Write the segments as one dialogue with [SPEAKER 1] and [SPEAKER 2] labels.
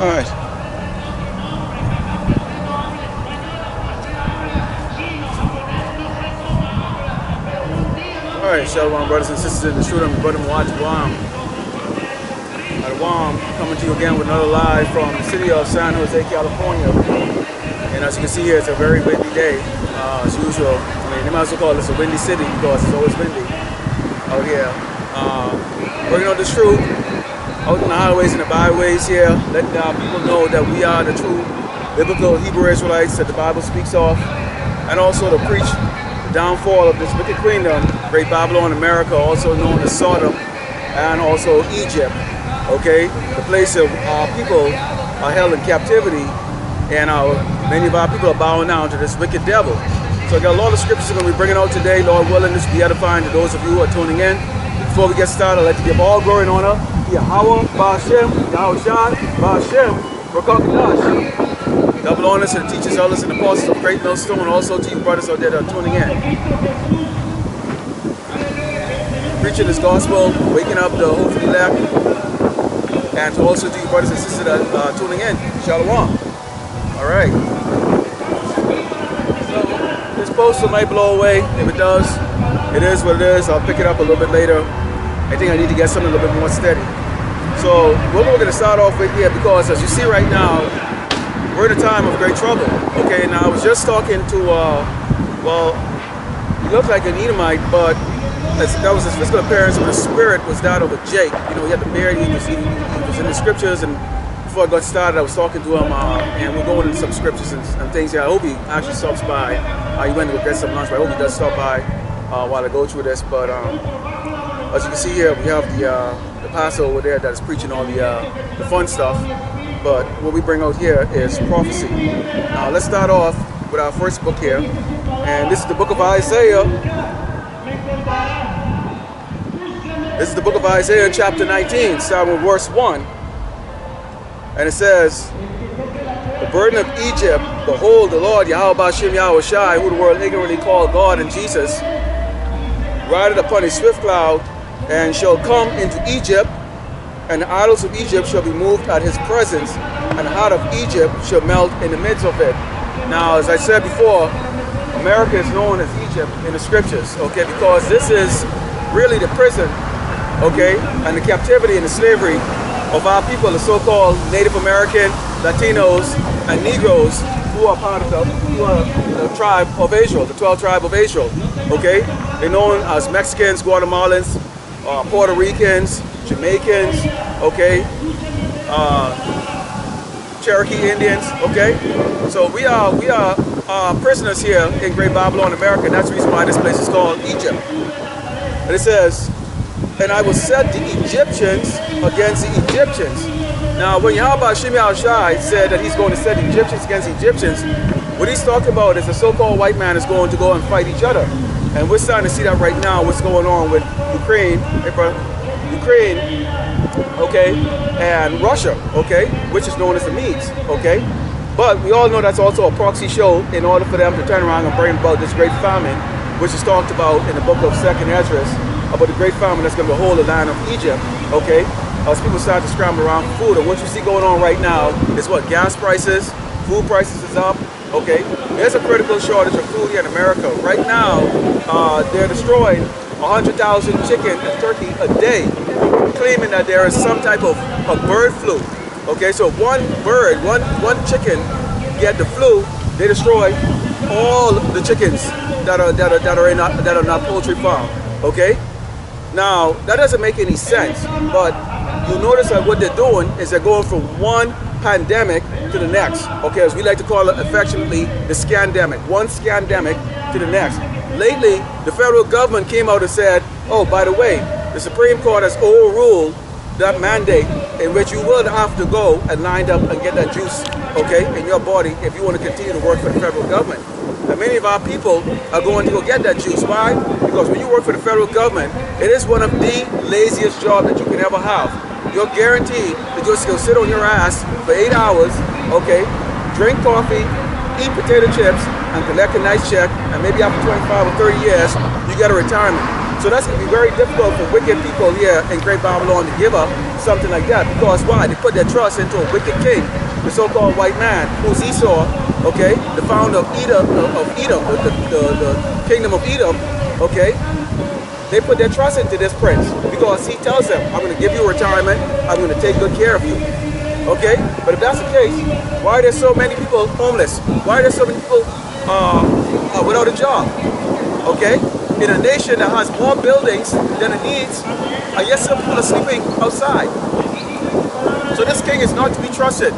[SPEAKER 1] Alright. Alright, Shalom brothers and sisters in the truth. I'm brother Mwaj Guam. Coming to you again with another live from the city of San Jose, California. And as you can see here, it's a very windy day, as usual. I mean, they might as well call this a windy city because it's always windy out here. Bringing out the truth out in the highways and the byways here, letting people know that we are the true biblical Hebrew Israelites that the Bible speaks of, and also to preach the downfall of this wicked queendom, Great Babylon, America, also known as Sodom, and also Egypt. Okay, the place of our people are held in captivity, and many of our people are bowing down to this wicked devil. So I got a lot of scriptures I'm going to be bringing out today. Lord willing, this will be edifying to those of you who are tuning in. Before we get started, I'd like to give all glory and honor to Yahweh, Ba'ashem, Yahushua, Ba'ashem, Rakakadash. Double honors to the teachers, elders, and apostles of Great Millstone, and also to you brothers out there that are tuning in. Preaching this gospel, waking up the hopefully elect, and to also to you brothers and sisters that are tuning in. Shalom. All right. So this poster might blow away. If it does, it is what it is. I'll pick it up a little bit later. I think I need to get something a little bit more steady. So what we're going to start off with here, because as you see right now, we're in a time of great trouble. Okay, now I was just talking to, well, he looked like an Edomite, but that was his physical appearance, but his spirit was that of a Jake. You know, he had the beard, he was in the scriptures, and before I got started, I was talking to him, and we're going into some scriptures and things here. I hope he actually stops by. He went to go get some lunch, but I hope he does stop by while I go through this. But as you can see here, we have the pastor over there that is preaching all the fun stuff. But what we bring out here is prophecy. Now let's start off with our first book here, and this is the book of Isaiah. This is the book of Isaiah, chapter 19, starting with verse 1. And it says, "The burden of Egypt, behold, the Lord Yahweh Ba'ashem Yahushai, who the world ignorantly called God and Jesus, rideth upon a swift cloud, and shall come into Egypt, and the idols of Egypt shall be moved at his presence, and the heart of Egypt shall melt in the midst of it." Now, as I said before, America is known as Egypt in the scriptures, okay, because this is really the prison, okay, and the captivity and the slavery of our people, the so-called Native American, Latinos, and Negroes who are part of the tribe of Israel, the 12 tribe of Israel, okay? They're known as Mexicans, Guatemalans, Puerto Ricans, Jamaicans, okay, Cherokee Indians, okay? So we are prisoners here in Great Babylon, America, and that's the reason why this place is called Egypt. And it says, "And I will set the Egyptians against the Egyptians." Now, when Yahweh Ba'ashem Yahushai said that he's going to set the Egyptians against the Egyptians, what he's talking about is the so-called white man is going to go and fight each other. And we're starting to see that right now, what's going on with Ukraine, okay, and Russia, okay, which is known as the Medes, okay. But we all know that's also a proxy show in order for them to turn around and bring about this great famine, which is talked about in the book of 2nd Esdras, about the great famine that's going to behold the land of Egypt, okay, as people start to scramble around for food. And what you see going on right now is what? Gas prices, food prices is up, okay. There's a critical shortage of food here in America. Right now, they're destroying 100,000 chicken and turkey a day, claiming that there is some type of a bird flu. Okay, so one chicken get the flu, they destroy all the chickens that are not poultry farm. Okay, now that doesn't make any sense, but you'll notice that what they're doing is they're going from one pandemic to the next. Okay, as we like to call it affectionately, the scandemic, one scandemic to the next. Lately, the federal government came out and said, "Oh, by the way, the Supreme Court has overruled that mandate in which you will have to go and line up and get that juice, okay, in your body if you want to continue to work for the federal government." And many of our people are going to go get that juice. Why? Because when you work for the federal government, it is one of the laziest jobs that you can ever have. You're guaranteed to just go sit on your ass for 8 hours, okay, drink coffee, eat potato chips, and collect a nice check, and maybe after 25 or 30 years, you get a retirement. So that's going to be very difficult for wicked people here in Great Babylon to give up something like that. Because why? They put their trust into a wicked king, the so-called white man, who's Esau, okay, the founder of Edom, the kingdom of Edom, okay. They put their trust into this prince because he tells them, I'm going to give you retirement, I'm going to take good care of you. Okay? But if that's the case, why are there so many people homeless? Why are there so many people without a job? Okay? In a nation that has more buildings than it needs, and yet some people are sleeping outside. So this king is not to be trusted.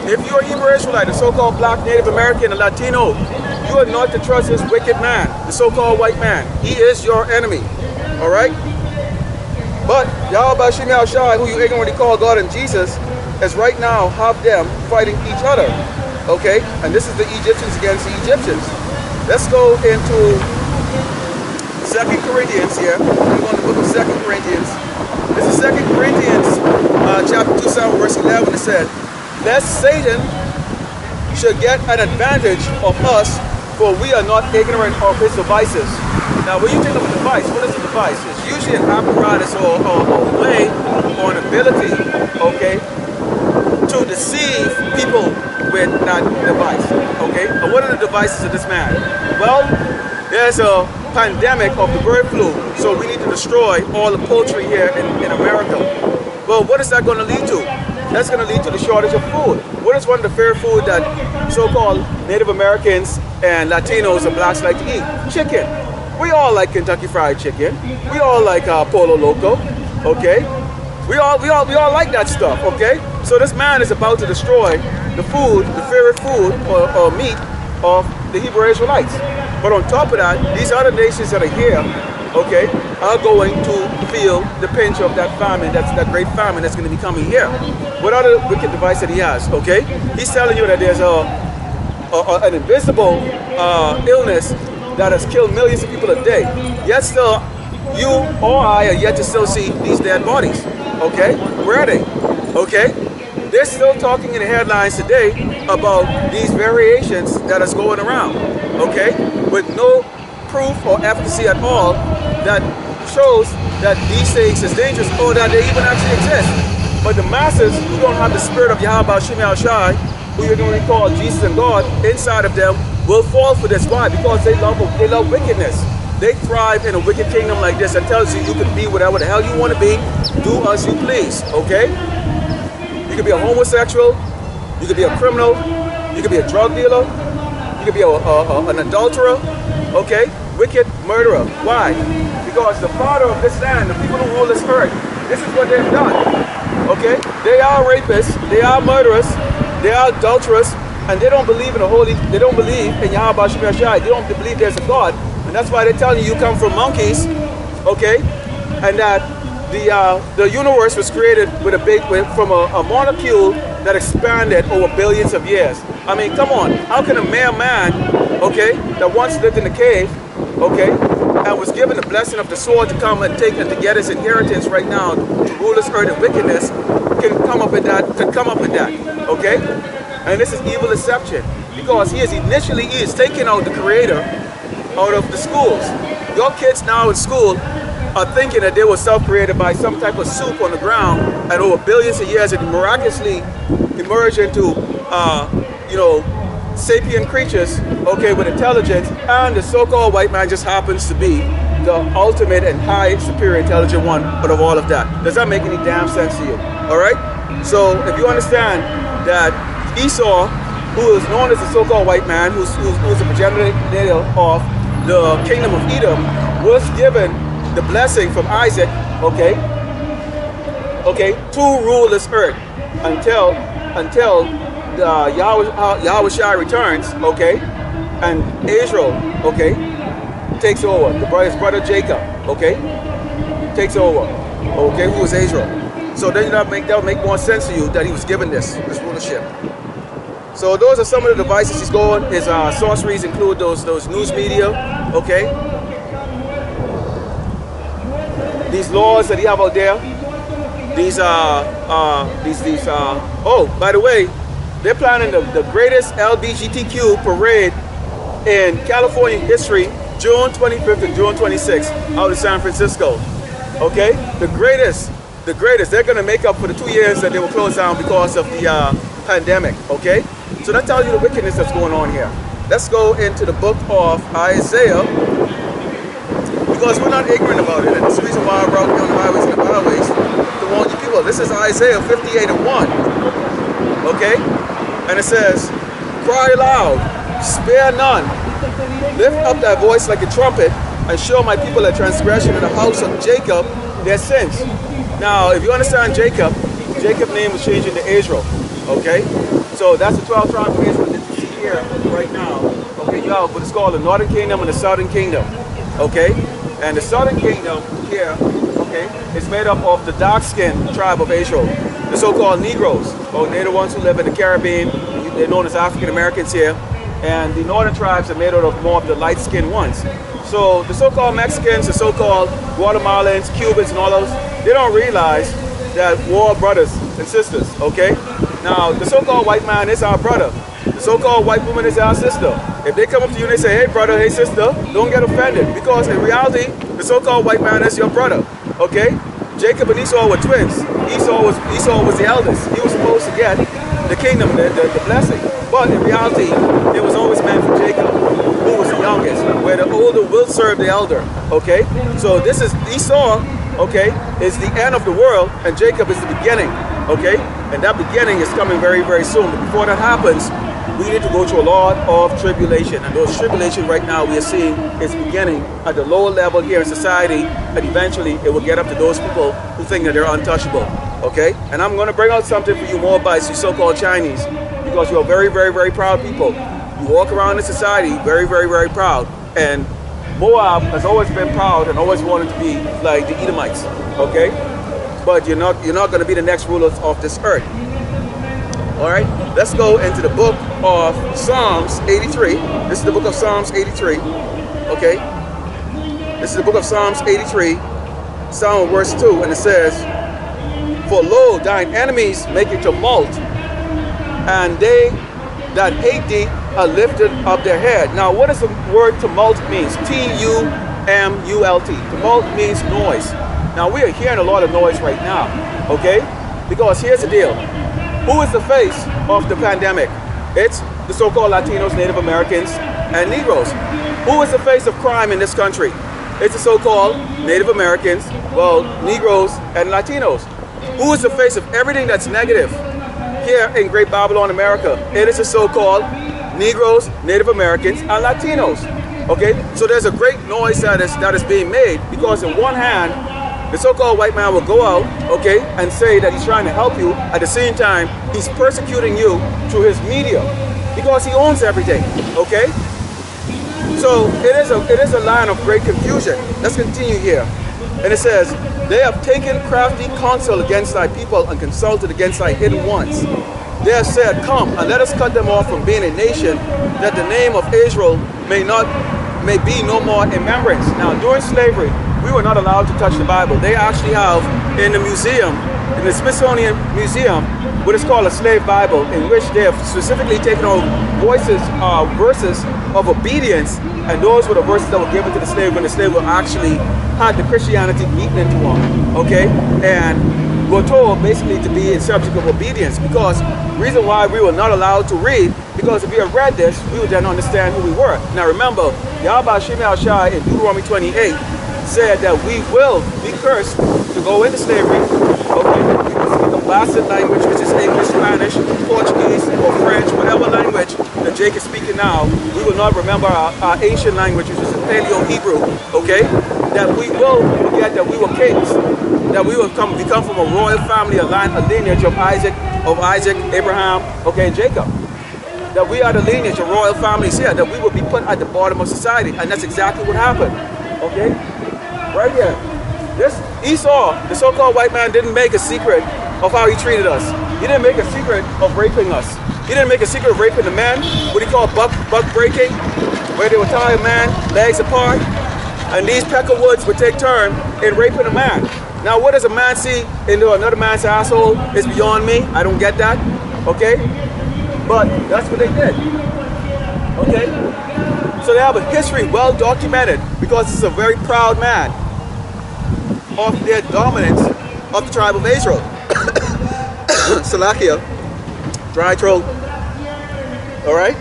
[SPEAKER 1] If you're a Hebrew Israelite, the so-called black, Native American, and Latino, you are not to trust this wicked man, the so-called white man. He is your enemy. Alright? But Yahweh Shem Shai, who you ignorantly call God and Jesus, is right now have them fighting each other. Okay? And this is the Egyptians against the Egyptians. Let's go into 2 Corinthians here. We're going to the book of 2 Corinthians. This is 2 Corinthians chapter 2, 7, verse 11. It said, lest Satan should get an advantage of us, for we are not ignorant of his devices. Now, when you think of a device, what is a device? It's usually an apparatus or a way or an ability, okay, to deceive people with that device, okay? And what are the devices of this man? Well, there's a pandemic of the bird flu, so we need to destroy all the poultry here in America. Well, what is that going to lead to? That's going to lead to the shortage of food. What is one of the favorite food that so-called Native Americans and Latinos and blacks like to eat? Chicken. We all like Kentucky Fried Chicken. We all like Polo Loco. Okay, we all like that stuff. Okay, so this man is about to destroy the food, the favorite food or meat of the Hebrew Israelites. But on top of that, these other nations that are here, okay, are going to feel the pinch of that famine, that great famine that's going to be coming here. What other wicked device that he has? Okay, he's telling you that there's an invisible illness that has killed millions of people a day. Yet still, you or I are yet to still see these dead bodies. Okay, where are they? Okay, they're still talking in the headlines today about these variations that is going around. Okay, with no proof or efficacy at all that shows that these things is dangerous or that they even actually exist. But the masses who don't have the spirit of Yahweh Shem Shai, who you're going to call Jesus and God, inside of them, will fall for this. Why? Because they love wickedness. They thrive in a wicked kingdom like this that tells you you can be whatever the hell you want to be, do as you please. Okay? You can be a homosexual, you can be a criminal, you can be a drug dealer, you can be an adulterer, okay? Wicked murderer. Why? Because the father of this land, the people who rule this earth, this is what they've done. Okay? They are rapists, they are murderers, they are adulterers, and they don't believe in they don't believe in Yahweh Shem Shai. They don't believe there's a God. And that's why they're telling you come from monkeys, okay? And that the universe was created with from a molecule that expanded over billions of years. I mean, come on, how can a mere man, okay, that once lived in a cave, okay, and was given the blessing of the sword to come and take and to get his inheritance right now to rule this earth in wickedness, can come up with that, okay? And this is evil deception, because he is taking out the creator out of the schools. Your kids now in school are thinking that they were self-created by some type of soup on the ground, and over billions of years it miraculously emerged into, you know, sapient creatures, okay, with intelligence, and the so-called white man just happens to be the ultimate and high superior intelligent one out of all of that. Does that make any damn sense to you? All right? So if you understand that Esau, who is known as the so-called white man, who's a progenitor of the kingdom of Edom, was given the blessing from Isaac, okay, to rule this earth until Yahweh Shai returns, okay, and Israel, okay, takes over. His brother Jacob, okay, takes over, okay, who is Israel. So then that will make more sense to you that he was given this rulership. So those are some of the devices he's going. His sorceries include those news media, okay. These laws that he have out there. Oh, by the way, they're planning the greatest LGBTQ parade in California history June 25th to June 26th out of San Francisco. Okay, the greatest. They're going to make up for the 2 years that they were closed down because of the pandemic. Okay, so that tells you the wickedness that's going on here. Let's go into the book of Isaiah, because we're not ignorant about it. And that's the reason why I brought you on the highways and the byways to warn you people. This is Isaiah 58:1. Okay, and it says, "Cry loud, spare none. Lift up thy voice like a trumpet, and show my people their transgression, in the house of Jacob their sins." Now, if you understand Jacob, Jacob's name was changed into Israel. Okay, so that's the 12 tribes of Israel that you see here right now. Okay, you have what is called the Northern Kingdom and the Southern Kingdom. Okay, and the Southern Kingdom here, okay, is made up of the dark-skinned tribe of Israel, the so-called Negroes. Oh, they're the ones who live in the Caribbean. They're known as African Americans here. And the northern tribes are made out of more of the light-skinned ones. So the so-called Mexicans, the so-called Guatemalans, Cubans, and all those, they don't realize that we're all brothers and sisters, okay? Now, the so-called white man is our brother. The so-called white woman is our sister. If they come up to you and they say, "Hey brother, hey sister," don't get offended, because in reality, the so-called white man is your brother, okay? Jacob and Esau were twins. Esau was the eldest. He was supposed to get the kingdom, the blessing. But in reality, it was always meant for Jacob, who was the youngest, where the older will serve the elder, okay? So this is Esau, okay, is the end of the world, and Jacob is the beginning, okay? And that beginning is coming very, very soon. But before that happens, we need to go through a lot of tribulation. And those tribulation right now we are seeing is beginning at the lower level here in society, and eventually it will get up to those people who think that they're untouchable, okay? And I'm going to bring out something for you Moabites, you so-called Chinese, because you are very, very, very proud people. You walk around in society very, very, very proud. And Moab has always been proud and always wanted to be like the Edomites, okay? But you're not going to be the next rulers of this earth. All right, let's go into the book of Psalms 83. This is the book of Psalms 83, okay? This is the book of Psalms 83, Psalm verse 2, and it says, "For lo, thine enemies make a tumult, and they that hate thee are lifted up their head." Now, what does the word tumult means? T-U-M-U-L-T. Tumult means noise. Now, we are hearing a lot of noise right now, okay? Because here's the deal. Who is the face of the pandemic? It's the so-called Latinos, Native Americans, and Negroes. Who is the face of crime in this country? It's the so-called Native Americans, well, Negroes, and Latinos. Who is the face of everything that's negative here in Great Babylon, America? It is the so-called Negroes, Native Americans, and Latinos. Okay, so there's a great noise that is being made, because in one hand, the so-called white man will go out, okay, and say that he's trying to help you. At the same time, he's persecuting you through his media, because he owns everything, okay? So it is a line of great confusion. Let's continue here. And it says, "They have taken crafty counsel against thy people, and consulted against thy hidden ones. They have said, Come, and let us cut them off from being a nation, that the name of Israel may be no more in remembrance." Now, during slavery, we were not allowed to touch the Bible. They actually have in the museum, in the Smithsonian Museum, what is called a slave Bible, in which they have specifically taken out verses of obedience, and those were the verses that were given to the slave when the slave actually had the Christianity beaten into them, okay? And we're told basically to be a subject of obedience, because the reason why we were not allowed to read, because if we had read this, we would then understand who we were. Now remember, Yahweh Shemel Shai in Deuteronomy 28 said that we will be cursed to go into slavery, okay? We will speak a bastard language, which is English, Spanish, Portuguese, or French, whatever language that Jake is speaking now. We will not remember our ancient language, which is Paleo-Hebrew, okay? That we will forget that we were kings, that we will become from a royal family, a lineage of Isaac, Abraham, okay, and Jacob. That we are the lineage of royal families here, that we will be put at the bottom of society, and that's exactly what happened, okay? Right here. This Esau, the so-called white man, didn't make a secret of how he treated us. He didn't make a secret of raping us. He didn't make a secret of raping the men, what he called buck breaking, where they would tie a man legs apart, and these peckerwoods would take turn in raping a man. Now, what does a man see into another man's asshole is beyond me. I don't get that, okay? But that's what they did, okay? So So they have a history well documented because it's a very proud man of their dominance of the tribe of Israel. Salakia, dry throat. All right.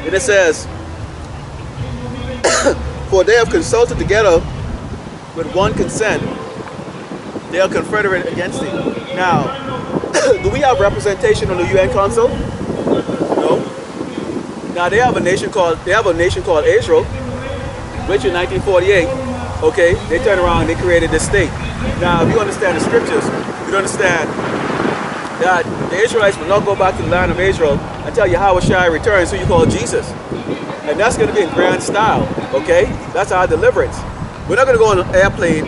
[SPEAKER 1] And it says, for they have consulted together with one consent, they are confederate against thee. Now, do we have representation on the UN Council? No. Now they have a nation called Israel, which in 1948, okay, they turned around and they created this state. Now, if you understand the scriptures, you understand that the Israelites will not go back to the land of Israel until Yahweh Shai returns, who you call Jesus. And that's going to be in grand style, okay? That's our deliverance. We're not going to go on an airplane,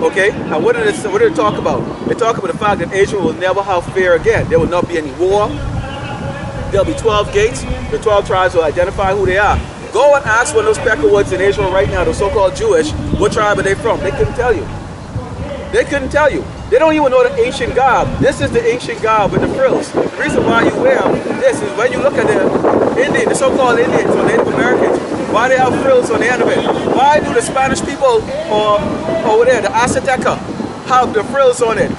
[SPEAKER 1] okay? And what did it talk about? They talk about the fact that Israel will never have fear again. There will not be any war. There'll be 12 gates. The 12 tribes will identify who they are. Go and ask one of those Peckerwoods in Israel right now, the so-called Jewish, what tribe are they from? They couldn't tell you. They couldn't tell you. They don't even know the ancient garb. This is the ancient garb with the frills. The reason why you wear this is when you look at the so-called Indians or Native Americans, why they have frills on the end of it? Why do the Spanish people or over there, the Azteca, have the frills on it?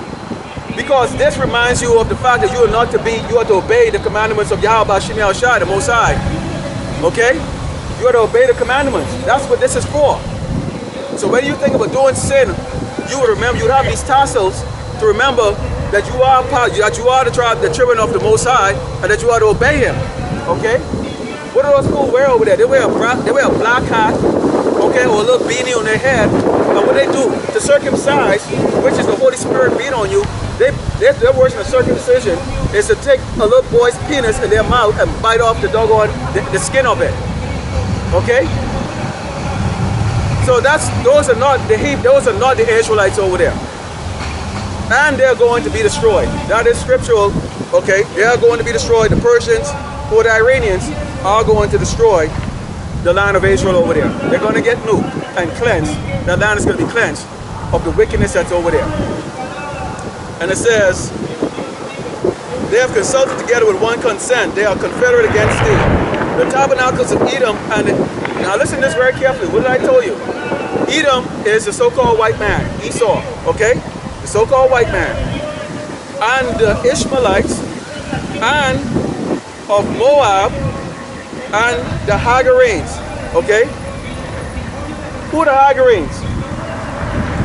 [SPEAKER 1] Because this reminds you of the fact that you are to obey the commandments of Yahweh Shem Shai, the Most High. Okay? You are to obey the commandments. That's what this is for. So when you think about doing sin, you would remember, you would have these tassels to remember that you are the children of the Most High, and that you are to obey Him. Okay? What do those fools wear over there? They wear a black hat, okay, or a little beanie on their head. And what they do to circumcise, which is the Holy Spirit being on you, their version of circumcision is to take a little boy's penis in their mouth and bite off the doggone the skin of it. Okay? So those are not the Israelites over there. And they're going to be destroyed. That is scriptural. Okay? They are going to be destroyed. The Persians or the Iranians are going to destroy the land of Israel over there. They're going to get nuked and cleansed. That land is going to be cleansed of the wickedness that's over there. And it says, they have consulted together with one consent. They are confederate against thee. The tabernacles of Edom and now listen to this very carefully. What did I tell you? Edom is the so-called white man, Esau, okay? The so-called white man. And the Ishmaelites and of Moab and the Hagarenes, okay? Who are the Hagarenes?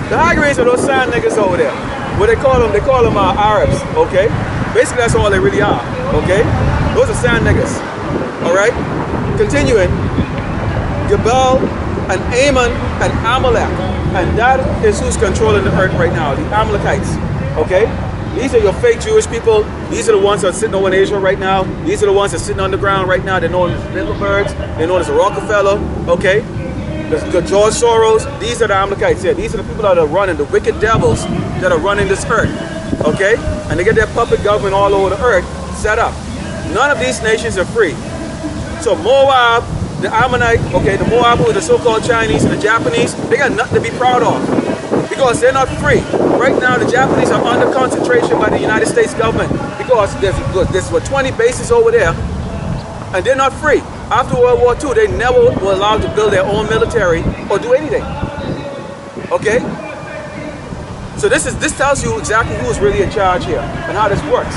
[SPEAKER 1] The Hagarenes are those sand niggas over there. What they call them Arabs, okay? Basically, that's all they really are, okay? Those are sand niggas, all right? Continuing, Gebal and Ammon and Amalek, and that is who's controlling the earth right now, the Amalekites, okay? These are your fake Jewish people. These are the ones that are sitting over in Israel right now. These are the ones that are sitting on the ground right now. They're known as Bilderbergs. They're known as the Rockefeller, okay? The George Soros. These are the Amalekites here. These are the people that are running, the wicked devils that are running this earth, okay? And they get their puppet government all over the earth set up. None of these nations are free. So Moab, the Ammonite, okay, the Moab, the so-called Chinese and the Japanese, they got nothing to be proud of because they're not free. Right now, the Japanese are under concentration by the United States government because there's 20 bases over there, and they're not free. After World War II, they never were allowed to build their own military or do anything. Okay? So this tells you exactly who's really in charge here and how this works.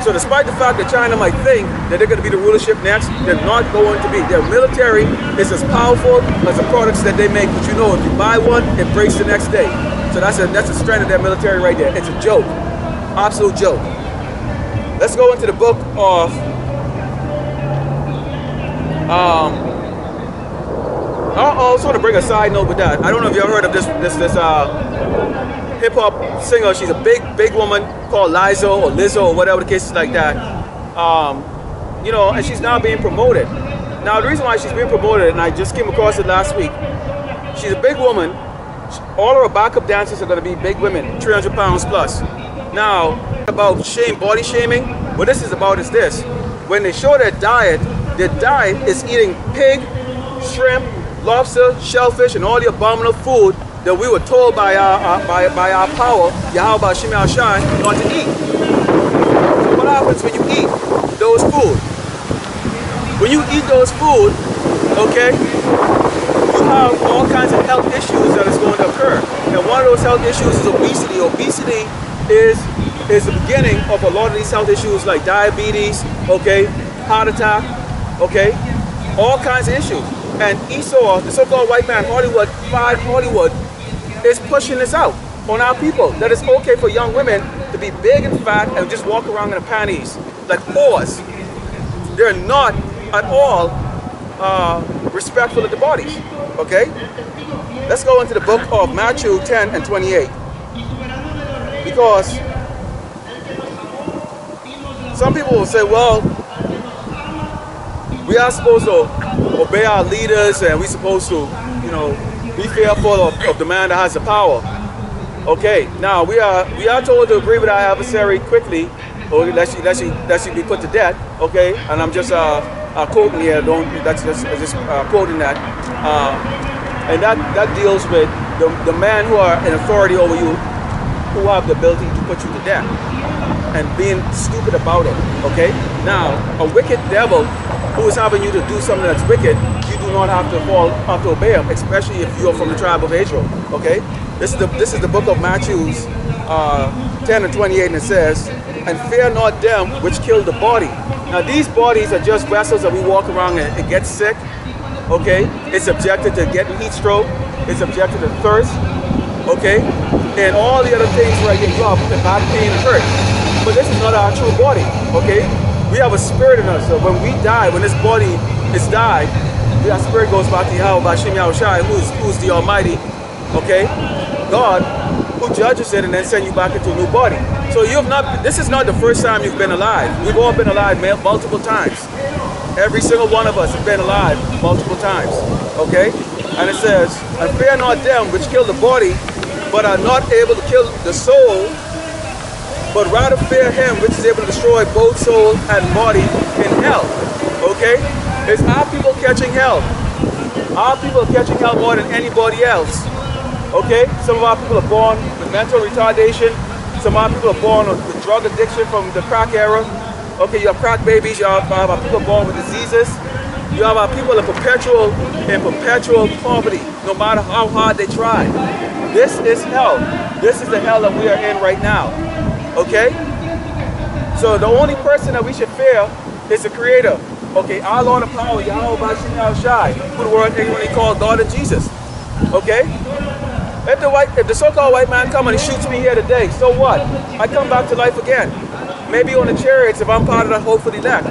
[SPEAKER 1] So despite the fact that China might think that they're going to be the rulership next, they're not going to be. Their military is as powerful as the products that they make. But you know, if you buy one, it breaks the next day. So that's a strength of their military right there. It's a joke. Absolute joke. Let's go into the book of I also want to bring a side note with that. I don't know if you ever heard of this hip-hop singer. She's a big woman called Lizzo or Lizzo or whatever the case is like that. You know, and she's now being promoted. Now the reason why she's being promoted, and I just came across it last week, she's a big woman. All of her backup dancers are going to be big women, 300 pounds plus. Now, about body shaming, what this is about is this. When they show their diet is eating pig, shrimp, lobster, shellfish, and all the abominable food that we were told by our power, Yahweh Shem Shai, not to eat. So what happens when you eat those food? when you eat those food, okay, you have all kinds of health issues that is going to occur. And one of those health issues is obesity. Obesity is the beginning of a lot of these health issues like diabetes, okay, heart attack, okay, all kinds of issues. And Esau, the so-called white man, Hollywood, is pushing this out on our people, that it's okay for young women to be big and fat and just walk around in the panties like whores. They're not at all respectful of the bodies, okay? Let's go into the book of Matthew 10 and 28. Because some people will say, well, we are supposed to obey our leaders and we're supposed to, you know, be fearful of the man that has the power. Okay, now we are told to agree with our adversary quickly, or lest she be put to death. Okay, and I'm just quoting here. That's just quoting that, and that deals with the men who are in authority over you, who have the ability to put you to death, and being stupid about it. Okay, now a wicked devil who is having you to do something that's wicked, you do not have to obey him, especially if you are from the tribe of Israel. Okay. This is the book of Matthew 10 and 28, and it says, and fear not them which kill the body. Now these bodies are just vessels that we walk around and it gets sick, okay? It's subjected to getting heat stroke, it's subjected to thirst, okay? And all the other things where I get rough and back pain and hurt. But this is not our true body, okay? We have a spirit in us, so when we die, when this body is died, our spirit goes back to Yahweh Bashim Yahushai, who's the Almighty, okay? God, who judges it and then send you back into a new body. So this is not the first time you've been alive. We've all been alive multiple times. Every single one of us has been alive multiple times, okay? And it says, and fear not them which kill the body, but are not able to kill the soul, but rather fear him which is able to destroy both soul and body in hell, okay? It's our people catching hell. Our people are catching hell more than anybody else. Okay, some of our people are born with mental retardation. Some of our people are born with drug addiction from the crack era. Okay, you have crack babies. You have our people born with diseases. You have our people in perpetual poverty, no matter how hard they try. This is hell. This is the hell that we are in right now. Okay? So the only person that we should fear is the Creator. Okay, our Lord of power, Yahweh Bashim Yahushai, who the world everybody called God and Jesus. Okay? If the so-called white man comes and he shoots me here today, so what? I come back to life again. Maybe on the chariots if I'm part of the hopeful elect.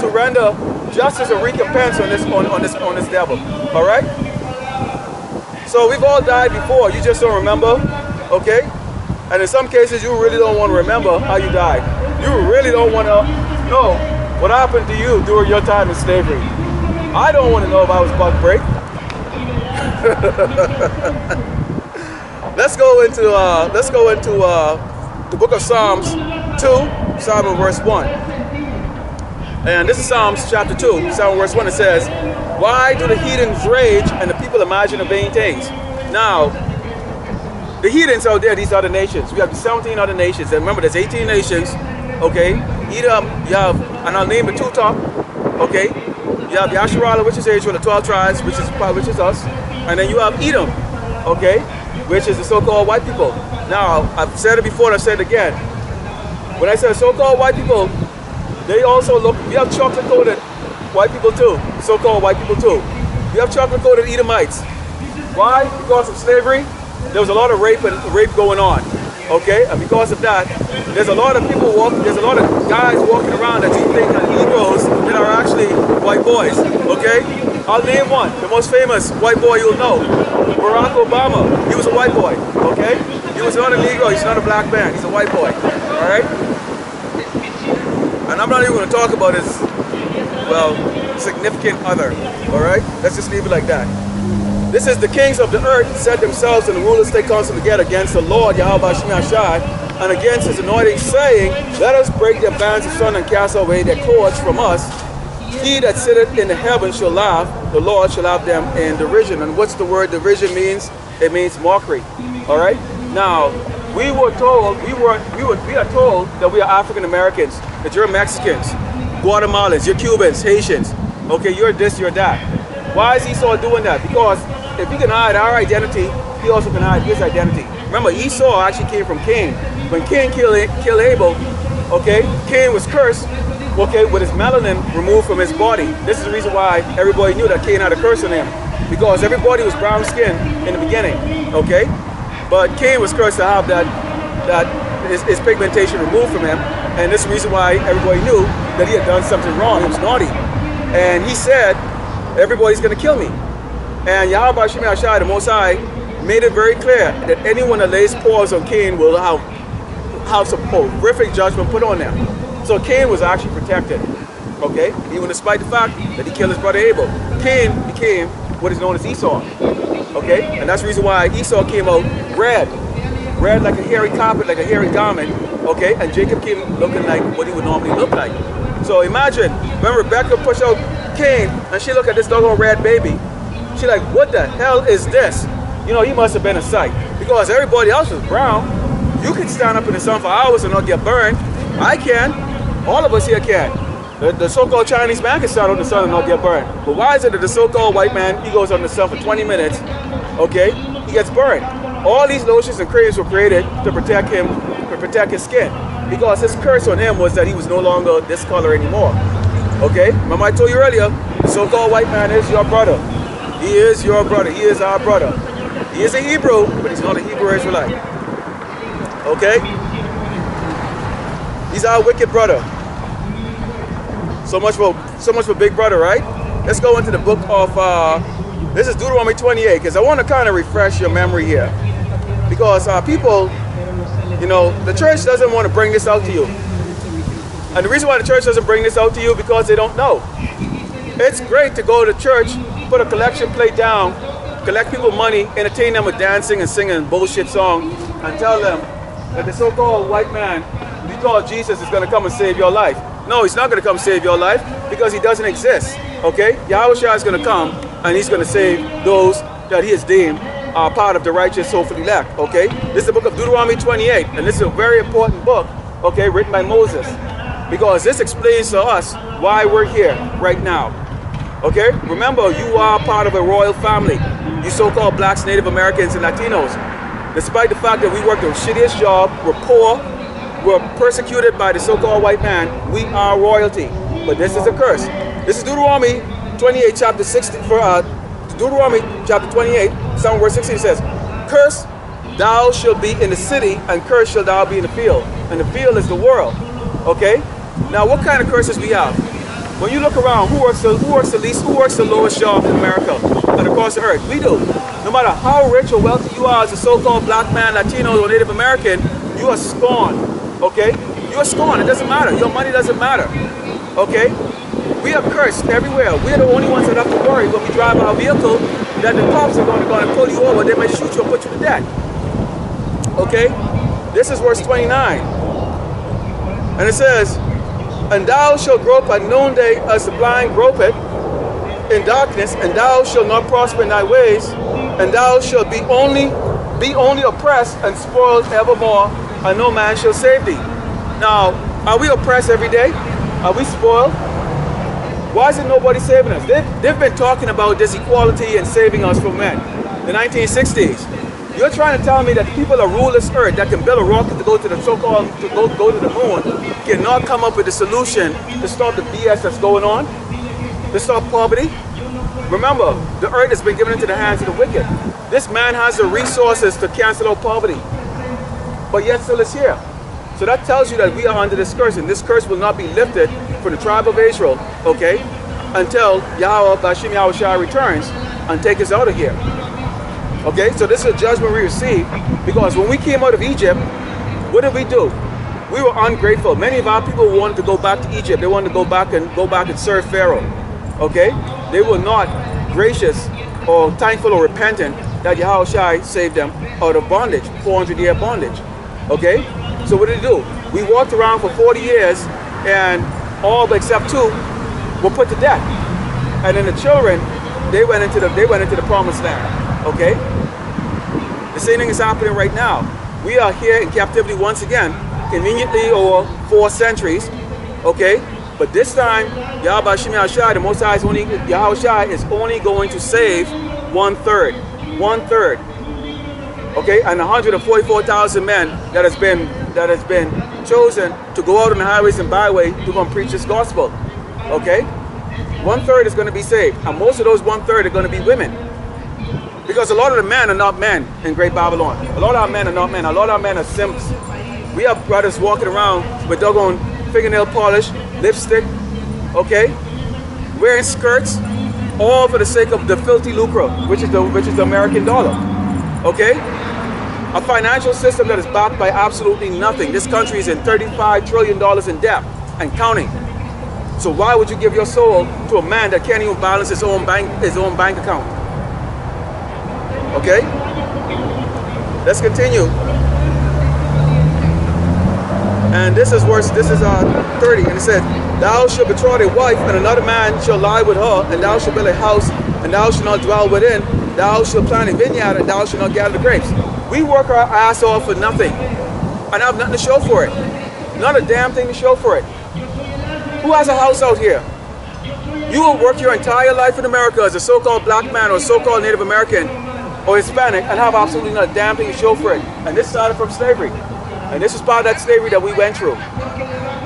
[SPEAKER 1] To render justice and recompense on this devil. Alright? So we've all died before, you just don't remember. Okay? And in some cases you really don't want to remember how you died. You really don't want to know what happened to you during your time in slavery. I don't want to know if I was buck break. Let's go into the book of Psalms 2, Psalm verse 1. And this is Psalms chapter 2, Psalm verse 1. It says, why do the heathens rage and the people imagine the vain things? Now, the heathens out there, these other nations. We have 17 other nations. And remember, there's 18 nations. Okay, Edom, you have, and I'll name the two top. Okay, you have Yasharallah, which is Israel, the 12 tribes, which is us. And then you have Edom, okay, which is the so-called white people. Now, I've said it before and I've said it again. When I say so-called white people, they also look, we have chocolate-coated white people too, so-called white people too. We have chocolate-coated Edomites. Why? Because of slavery, there was a lot of rape going on, okay? And because of that, there's a lot of guys walking around that you think are Negroes that are actually white boys, okay? I'll name one, the most famous white boy you'll know, Barack Obama. He was a white boy, okay? He was not a Negro, he's not a black man, he's a white boy, all right? And I'm not even going to talk about his, well, significant other, all right? Let's just leave it like that. This is the kings of the earth set themselves and the rulers take counsel together against the Lord, Yahweh Bashim Yahushai, and against his anointing, saying, let us break their bands of sun and cast away their cords from us. He that sitteth in the heavens shall laugh, the Lord shall have them in derision. And what's the word derision means? It means mockery. All right? Now, we are told that we are African Americans, that you're Mexicans. Guatemalans, you're Cubans, Haitians. Okay, you're this, you're that. Why is Esau doing that? Because if he can hide our identity, he also can hide his identity. Remember, Esau actually came from Cain. When Cain killed Abel, okay, Cain was cursed, okay, with his melanin removed from his body. This is the reason why everybody knew that Cain had a curse on him. Because everybody was brown skinned in the beginning, okay? But Cain was cursed to have his pigmentation removed from him. And this is the reason why everybody knew that he had done something wrong. He was naughty. And he said, everybody's going to kill me. And Yahweh Shemi Ashai, the Most High, made it very clear that anyone that lays paws on Cain will have some horrific judgment put on them. So Cain was actually protected, okay? Even despite the fact that he killed his brother Abel. Cain became what is known as Esau, okay? And that's the reason why Esau came out red like a hairy carpet, like a hairy garment, okay? And Jacob came looking like what he would normally look like. So imagine when Rebecca pushed out Cain and she looked at this doggone red baby, she like, what the hell is this? You know, he must have been a sight because everybody else was brown. You can stand up in the sun for hours and not get burned. I can. All of us here can. The so-called Chinese man can stand on the sun and not get burned. But why is it that the so-called white man, he goes on the sun for 20 minutes, okay, he gets burned? All these lotions and creams were created to protect him, to protect his skin. Because his curse on him was that he was no longer this color anymore. Okay? Remember I told you earlier, the so-called white man is your brother. He is your brother. He is our brother. He is a Hebrew, but he's not a Hebrew Israelite. Okay? He's our wicked brother. So much for Big Brother, right? Let's go into the book of, this is Deuteronomy 28, because I want to kind of refresh your memory here. Because people, you know, the church doesn't want to bring this out to you. And the reason why the church doesn't bring this out to you, because they don't know. It's great to go to church, put a collection plate down, collect people money, entertain them with dancing and singing bullshit songs, and tell them that the so-called white man, we call Jesus, is going to come and save your life. No, he's not going to come save your life because he doesn't exist. Okay? Yahweh Shai is going to come and he's going to save those that he has deemed are part of the righteous soulful elect. Okay? This is the book of Deuteronomy 28, and this is a very important book, okay, written by Moses. Because this explains to us why we're here right now. Okay? Remember, you are part of a royal family. You so-called blacks, Native Americans, and Latinos. Despite the fact that we work the shittiest job, we're poor, we're persecuted by the so-called white man, we are royalty. But this is a curse. This is Deuteronomy 28, chapter 16, Deuteronomy chapter 28, Psalm verse 16 says, curse thou shalt be in the city, and curse shalt thou be in the field. And the field is the world. Okay? Now, what kind of curses we have? When you look around, who works the least, who works the lowest job in America and across the earth? We do. No matter how rich or wealthy you are as a so-called black man, Latino, or Native American, you are scorned. Okay? You are scorned. It doesn't matter. Your money doesn't matter. Okay? We are cursed everywhere. We're the only ones that have to worry when we drive our vehicle that the cops are going to pull you over. They might shoot you or put you to death. Okay? This is verse 29. And it says, and thou shalt grope at noonday as the blind gropeth in darkness, and thou shalt not prosper in thy ways, and thou shalt be only oppressed and spoiled evermore, and no man shall save thee. Now, are we oppressed every day? Are we spoiled? Why isn't nobody saving us? They've been talking about this equality and saving us from men. The 1960s. You're trying to tell me that the people that rule this earth, that can build a rocket to go to the so-called, to go to the moon, cannot come up with a solution to stop the BS that's going on? To stop poverty? Remember, the earth has been given into the hands of the wicked. This man has the resources to cancel out poverty, but yet still is here. So that tells you that we are under this curse, and this curse will not be lifted from the tribe of Israel, okay, until Yahweh Bashim Yahweh Shai returns and take us out of here. Okay, so this is a judgment we receive, because when we came out of Egypt, what did we do? We were ungrateful. Many of our people wanted to go back to Egypt. They wanted to go back and serve Pharaoh. Okay, they were not gracious or thankful or repentant that Yahweh Shai saved them out of bondage, 400-year bondage. Okay, so what did they do? We walked around for 40 years, and all but except 2 were put to death. And then the children, they went into the promised land. Okay? The same thing is happening right now. We are here in captivity once again, conveniently over 4 centuries, okay? But this time, Yahweh Shem Yahushua, the Most High is only, Yahushua is only going to save 1/3. 1/3. Okay, and 144,000 men that has been chosen to go out on the highways and byways to go and preach this gospel. Okay? 1/3 is going to be saved. And most of those 1/3 are going to be women. Because a lot of the men are not men in Great Babylon. A lot of our men are not men. A lot of our men are simps. We have brothers walking around with doggone fingernail polish, lipstick, okay? Wearing skirts, all for the sake of the filthy lucre, which is the American dollar. Okay? A financial system that is backed by absolutely nothing. This country is in $35 trillion in debt and counting. So why would you give your soul to a man that can't even balance his own bank account? Okay? Let's continue. And this is 30, and it says, thou shalt betroth a wife, and another man shall lie with her, and thou shalt build a house, and thou shalt not dwell within. Thou shalt plant a vineyard, and thou shalt not gather the grapes. We work our ass off for nothing, and have nothing to show for it. Not a damn thing to show for it. Who has a house out here? You will work your entire life in America as a so-called black man or so-called Native American or Hispanic and have absolutely not a damn thing to show for it. And this started from slavery. And this is part of that slavery that we went through.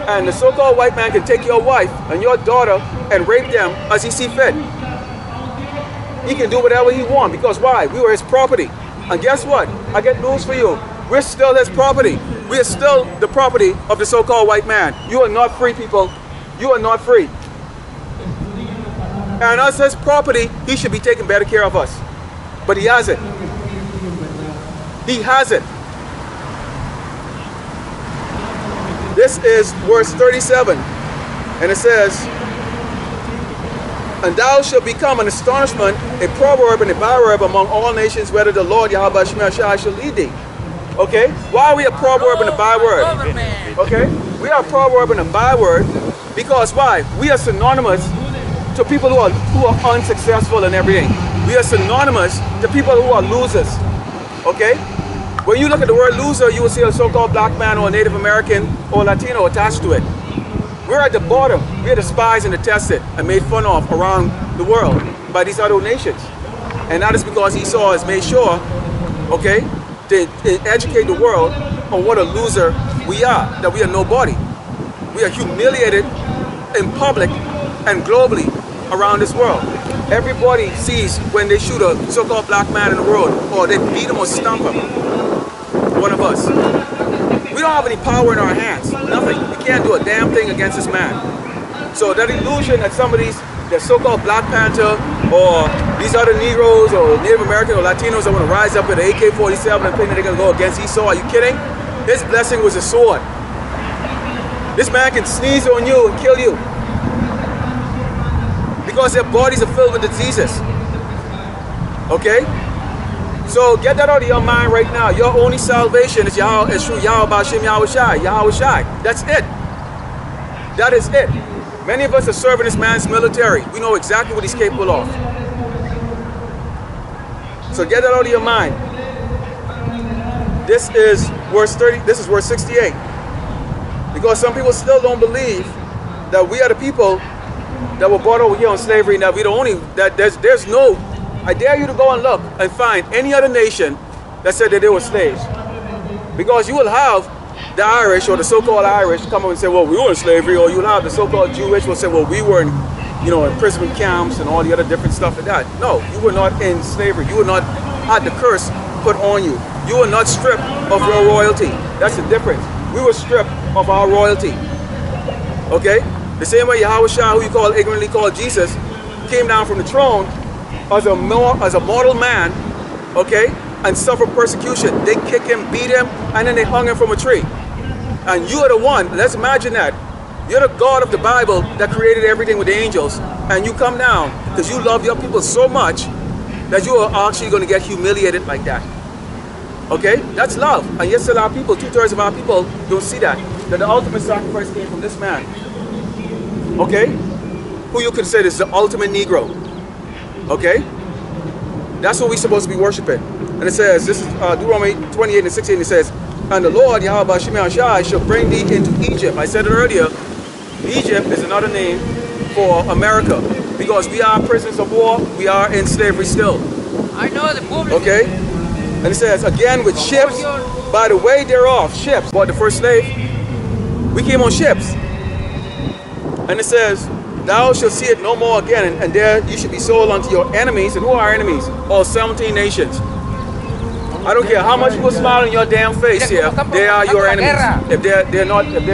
[SPEAKER 1] And the so-called white man can take your wife and your daughter and rape them as he see fit. He can do whatever he wants, because why? We were his property. And guess what? I get news for you. We're still his property. We are still the property of the so-called white man. You are not free, people. You are not free. And as his property, he should be taking better care of us. But he hasn't. He hasn't. This is verse 37, and it says, and thou shalt become an astonishment, a proverb and a byword among all nations, whether the Lord Yahweh Shem Yahushua shall lead thee. Okay? Why are we a proverb and a byword? Okay? We are a proverb and a byword because why? We are synonymous to people who are unsuccessful in everything. We are synonymous to people who are losers. Okay? When you look at the word loser, you will see a so-called black man or a Native American or Latino attached to it. We're at the bottom. We're despised and detested and made fun of around the world by these other nations. And that is because Esau has made sure, okay, to educate the world on what a loser we are, that we are nobody. We are humiliated in public and globally around this world. Everybody sees when they shoot a so-called black man in the road, or they beat him or stomp him. One of us. We don't have any power in our hands. Nothing. We can't do a damn thing against this man. So that illusion that some of these, the so-called Black Panther or these other Negroes or Native American or Latinos are going to rise up with an AK-47 and think that they're going to go against Esau. Are you kidding? His blessing was a sword. This man can sneeze on you and kill you because their bodies are filled with diseases. Okay? So get that out of your mind right now. Your only salvation is through Yahweh Shem Yahushua. Yahushua. That's it. That is it. Many of us are serving this man's military. We know exactly what he's capable of. So get that out of your mind. This is verse 30. This is verse 68. Because some people still don't believe that we are the people that were brought over here on slavery, and that we the only, that there's no, I dare you to go and look and find any other nation that said that they were slaves. Because you will have the Irish or the so-called Irish come up and say, well, we were in slavery, or you'll have the so-called Jewish will say, well, we were in, you know, imprisonment camps and all the other different stuff like that. No, you were not in slavery. You were not had the curse put on you. You were not stripped of your royalty. That's the difference. We were stripped of our royalty. Okay? The same way Yahushua, who you call ignorantly called Jesus, came down from the throne as a mortal man, okay, and suffered persecution. They kicked him, beat him, and then they hung him from a tree. And you are the one, let's imagine that. You're the God of the Bible that created everything with the angels, and you come down because you love your people so much that you are actually going to get humiliated like that. Okay? That's love. And yes, a lot of people, 2/3 of our people don't see that. That the ultimate sacrifice came from this man. Okay? Who you consider is the ultimate Negro. Okay? That's what we're supposed to be worshiping. And it says, this is Deuteronomy 28 and 16, it says, and the Lord, Yahweh Shem Yahushua, shall bring thee into Egypt. I said it earlier. Egypt is another name for America, because we are prisoners of war, we are in slavery still.
[SPEAKER 2] I know the movie.
[SPEAKER 1] Okay? And it says, again with ships, by the way thereof, ships. But the first slave, we came on ships. And it says, thou shalt see it no more again, and there you should be sold unto your enemies. And who are our enemies? All 17 nations. I don't care how much people smile in your damn face here, they are your enemies. If they're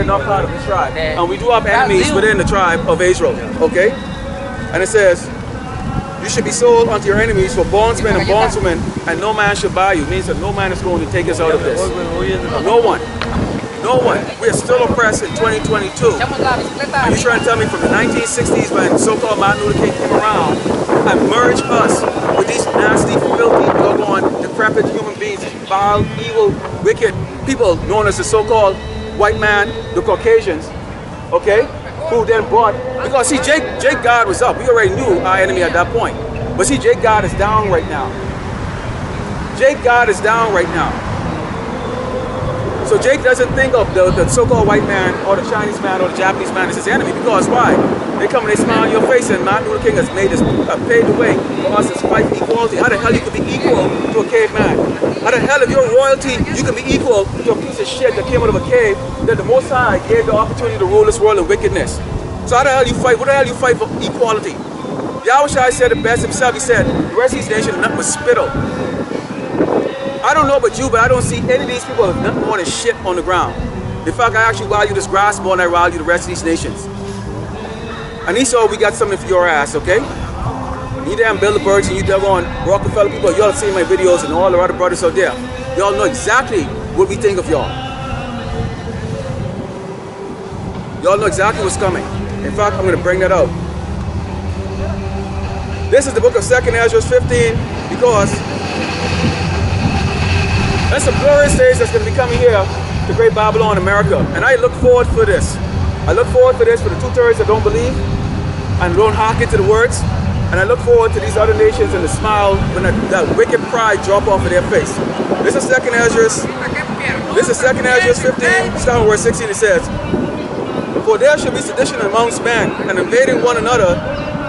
[SPEAKER 1] not part of this tribe. And we do have enemies within the tribe of Israel. Okay? And it says, you should be sold unto your enemies for bondsmen and bondswomen, and no man shall buy you. It means that no man is going to take us out of this. No one. No one. We are still oppressed in 2022. And you're trying to tell me from the 1960s when so-called Martin Luther King came around and merged us with these nasty, filthy, doggone, decrepit human beings, vile, evil, wicked people known as the so-called white man, the Caucasians, okay? Who then brought, because see, Jake God was up. We already knew our enemy at that point. But see, Jake God is down right now. Jake God is down right now. So Jake doesn't think of the so-called white man or the Chinese man or the Japanese man as his enemy, because why? They come and they smile in your face, and Martin Luther King has made us, paved the way for us to fight for equality. How the hell you could be equal to a caveman? How the hell if you're royalty, you can be equal to a piece of shit that came out of a cave that the Most High gave the opportunity to rule this world in wickedness? So how the hell you fight? What the hell you fight for equality? Yahushua said it best himself. He said, the rest of these nations nothing but spittle. I don't know about you, but I don't see any of these people with nothing more than shit on the ground. In fact, I actually value this grass more than I value the rest of these nations. And Esau, we got something for your ass, okay? You damn Bilderbergs and you doggone Rockefeller people, y'all see my videos and all the other brothers out there. Y'all know exactly what we think of y'all. Y'all know exactly what's coming. In fact, I'm going to bring that out. This is the book of 2nd Ezra 15, because that's a glorious days that's going to be coming here to Great Babylon, America. And I look forward for this. I look forward for this for the 2/3 that don't believe and don't hearken to the words. And I look forward to these other nations and the smile when that wicked pride drop off of their face. This is 2nd Ezra. This is 2nd Ezra 15, starting with verse 16. It says, for there shall be sedition amongst men, and invading one another,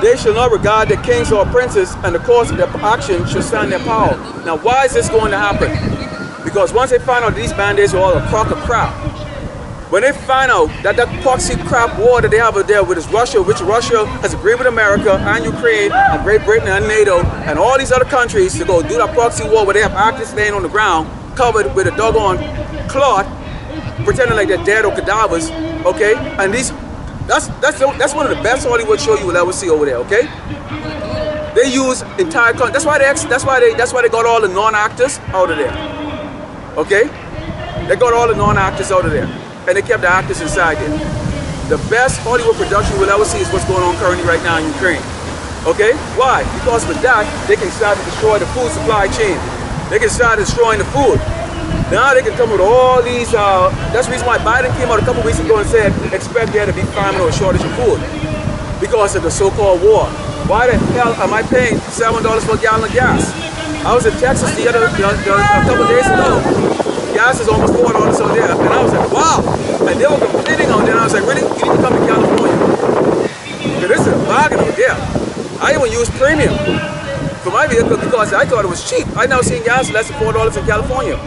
[SPEAKER 1] they shall not regard their kings or princes, and the course of their action shall stand their power. Now, why is this going to happen? Because once they find out these bandits are all a crock of crap, when they find out that proxy crap war that they have out there with Russia, which Russia has agreed with America and Ukraine and Great Britain and NATO and all these other countries to go do that proxy war where they have actors laying on the ground covered with a doggone cloth, pretending like they're dead or cadavers, okay? And that's one of the best Hollywood show you will ever see over there, okay? They use entire countries. That's why they got all the non-actors out of there. Okay? They got all the non-actors out of there. And they kept the actors inside there. The best Hollywood production we'll ever see is what's going on currently right now in Ukraine. Okay? Why? Because with that, they can start to destroy the food supply chain. They can start destroying the food. Now they can come with all these, that's the reason why Biden came out a couple weeks ago and said, expect there to be famine or a shortage of food. Because of the so-called war. Why the hell am I paying $7 for a gallon of gas? I was in Texas a couple days ago. Gas is almost $4 out there. And I was like, wow. And they were complaining out there. And I was like, really? You need to come to California. Because this is a bargain out there. I even use premium for my vehicle because I thought it was cheap. I now seen gas less than $4 in California.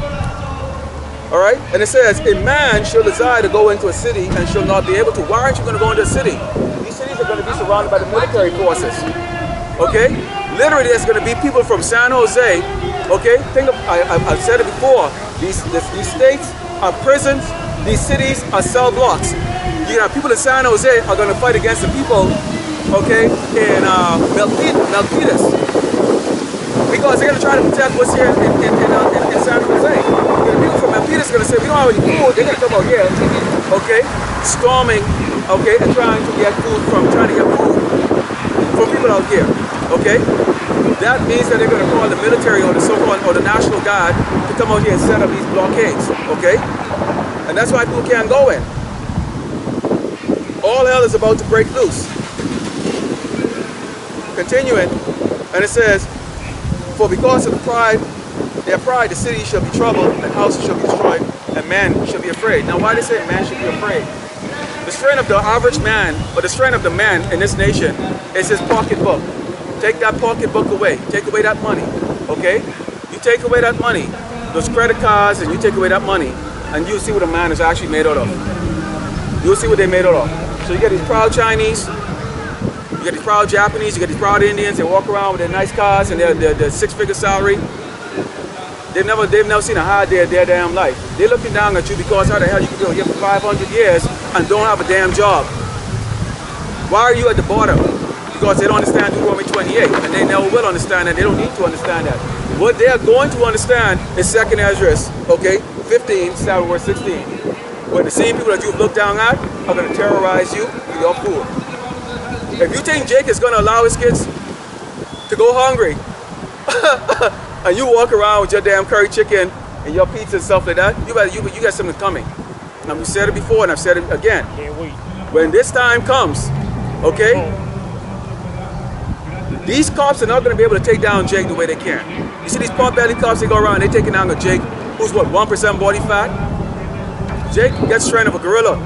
[SPEAKER 1] All right? And it says, a man shall desire to go into a city and shall not be able to. Why aren't you going to go into a city? These cities are going to be surrounded by the military forces. Okay? Literally, there's going to be people from San Jose. Okay? Think of, I've said it before. These states are prisons. These cities are cell blocks. You know, people in San Jose are going to fight against the people, okay, in Milpitas. Because they're going to try to protect what's here in San Jose. The people from Milpitas are going to say, we don't have any food. They're going to come out here, okay, storming, okay, and trying to get food from people out here, okay? That means that they're going to call the military or the so-called or the National Guard to come out here and set up these blockades, okay? And that's why people can't go in. All hell is about to break loose. Continuing, and it says, for because of their pride, the city shall be troubled, and houses shall be destroyed, and men shall be afraid. Now, why they say man should be afraid? The strength of the average man, or the strength of the man in this nation, is his pocketbook. Take that pocketbook away. Take away that money, okay? You take away that money, those credit cards, and you take away that money, and you'll see what a man is actually made out of. You'll see what they're made out of. So you get these proud Chinese, you get these proud Japanese, you get these proud Indians, they walk around with their nice cars and their six-figure salary. They've never seen a high day of their damn life. They're looking down at you because how the hell you can be here for 500 years and don't have a damn job? Why are you at the bottom? Because they don't understand Deuteronomy 28, and they never will understand that. They don't need to understand that. What they are going to understand is 2nd Ezra, okay, 15, start with verse 16. Where the same people that you've looked down at are going to terrorize you with your food. If you think Jake is going to allow his kids to go hungry, and you walk around with your damn curry chicken and your pizza and stuff like that, you got something coming. And we said it before and I've said it again.
[SPEAKER 2] Can't wait.
[SPEAKER 1] When this time comes, okay, these cops are not going to be able to take down Jake the way they can. You see these pot-belly cops, they go around, they're taking down a Jake who's what, 1% body fat? Jake gets strength of a gorilla.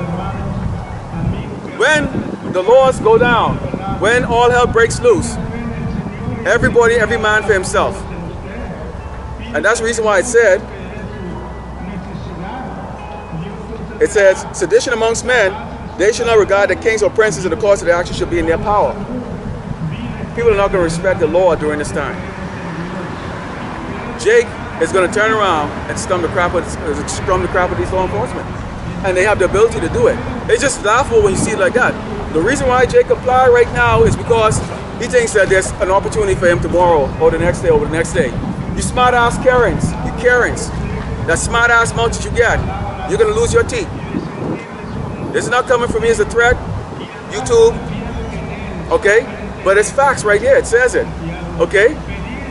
[SPEAKER 1] When the laws go down, when all hell breaks loose, every man for himself. And that's the reason why it says, sedition amongst men, they should not regard the kings or princes in the course of their action should be in their power. People are not going to respect the law during this time. Jake is going to turn around and scrum the crap of these law enforcement. And they have the ability to do it. It's just laughable when you see it like that. The reason why Jake apply right now is because he thinks that there's an opportunity for him tomorrow or the next day or the next day. You smart ass Karens, you Karens, that smart ass mouth that you get, you're gonna lose your teeth. This is not coming from me as a threat, YouTube, okay? But it's facts right here, it says it, okay?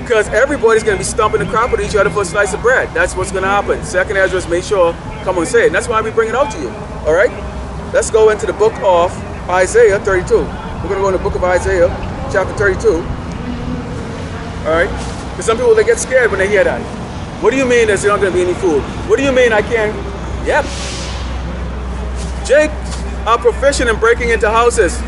[SPEAKER 1] Because everybody's gonna be stumping the crap at each other for a slice of bread. That's what's gonna happen. 2nd Ezra made sure, come on, say it. And that's why we bring it out to you, all right? Let's go into the book of Isaiah 32. We're gonna go in the book of Isaiah, chapter 32, all right? Because some people, they get scared when they hear that. What do you mean there's not going to be any food? What do you mean I can't? Yep. Jake are proficient in breaking into houses.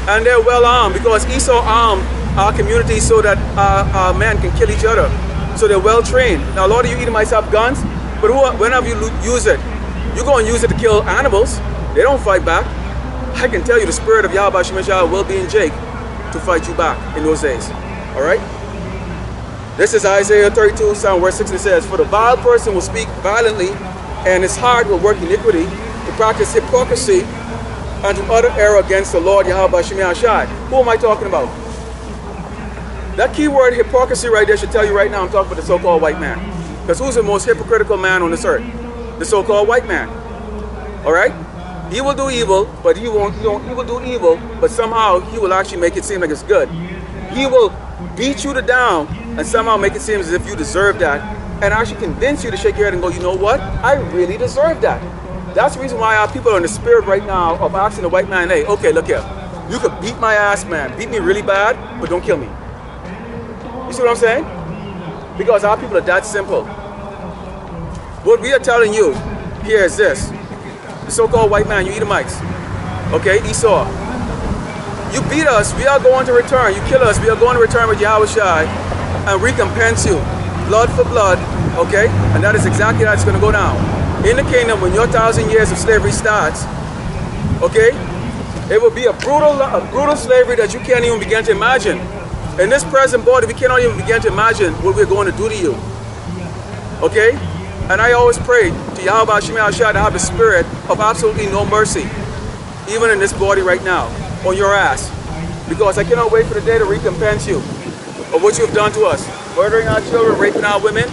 [SPEAKER 1] And they're well armed because Esau armed our community so that our men can kill each other. So they're well trained. Now a lot of you Edomites have guns, but when have you used it? You're going to use it to kill animals. They don't fight back. I can tell you the spirit of Yahweh Shemeshah will be in Jake to fight you back in those days. All right? This is Isaiah 32, verse 6, and it says, "For the vile person will speak violently, and his heart will work iniquity, to practice hypocrisy, and to utter error against the Lord Yahweh Shemeshah." Who am I talking about? That key word hypocrisy right there should tell you right now I'm talking about the so-called white man. Because who's the most hypocritical man on this earth? The so-called white man. All right? He will do evil, but he will do evil, but somehow he will actually make it seem like it's good. He will beat you down and somehow make it seem as if you deserve that, and actually convince you to shake your head and go, you know what? I really deserve that. That's the reason why our people are in the spirit right now of asking the white man, hey, okay, look here. You could beat my ass, man. Beat me really bad, but don't kill me. You see what I'm saying? Because our people are that simple. What we are telling you here is this. The so-called white man, you Edomites. Okay, Esau. You beat us, we are going to return. You kill us, we are going to return with Yahweh Shai and recompense you. Blood for blood, okay? And that is exactly how it's going to go down. In the kingdom, when your 1,000 years of slavery starts, okay? It will be a brutal slavery that you can't even begin to imagine. In this present body, we cannot even begin to imagine what we're going to do to you. Okay? And I always pray to Yahweh Shemeshah to have the spirit of absolutely no mercy, even in this body right now, on your ass. Because I cannot wait for the day to recompense you of what you have done to us. Murdering our children, raping our women,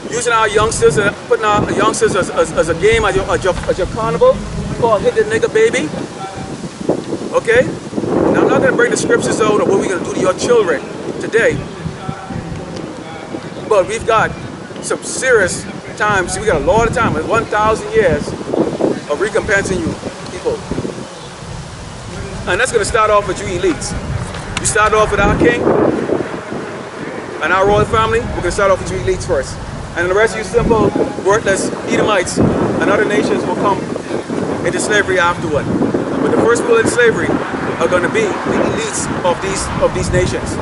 [SPEAKER 1] using our youngsters and putting our youngsters as a game, as your carnival, called Hit the Nigga Baby. Okay? Now I'm not going to bring the scriptures out of what we're going to do to your children today. But we've got some serious time. See, we got a lot of time. 1,000 years of recompensing you people. And that's going to start off with you elites. You start off with our king and our royal family. We're going to start off with you elites first. And the rest of you simple, worthless Edomites and other nations will come into slavery afterward. But the first people in slavery are going to be the elites of these nations.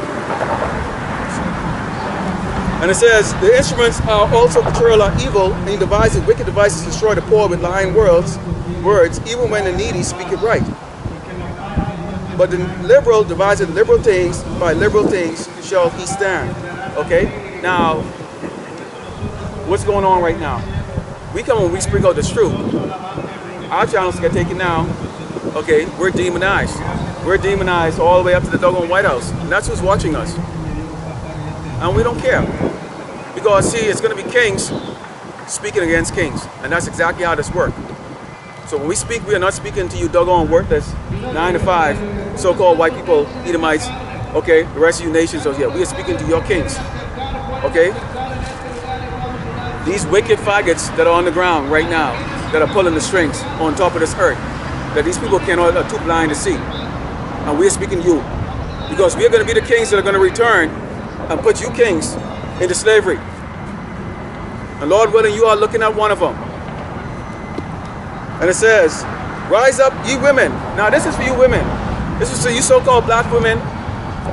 [SPEAKER 1] And it says, the instruments are also betrayal of evil, and he devises wicked devices to destroy the poor with lying words, even when the needy speak it right. But the liberal devises liberal things, by liberal things shall he stand. Okay? Now, what's going on right now? We come and we speak out the truth. Our channels get taken down. Okay, we're demonized. We're demonized all the way up to the doggone White House. And that's who's watching us. And we don't care. Because, see, it's going to be kings speaking against kings. And that's exactly how this works. So when we speak, we are not speaking to you doggone worthless 9 to 5 so-called white people, Edomites, okay, the rest of you nations out here. We are speaking to your kings. Okay? These wicked faggots that are on the ground right now, that are pulling the strings on top of this earth, that these people are too blind to see. And we are speaking to you. Because we are going to be the kings that are going to return and put you kings into slavery. And Lord willing, you are looking at one of them. And it says, rise up, ye women. Now this is for you women. This is for you so-called black women,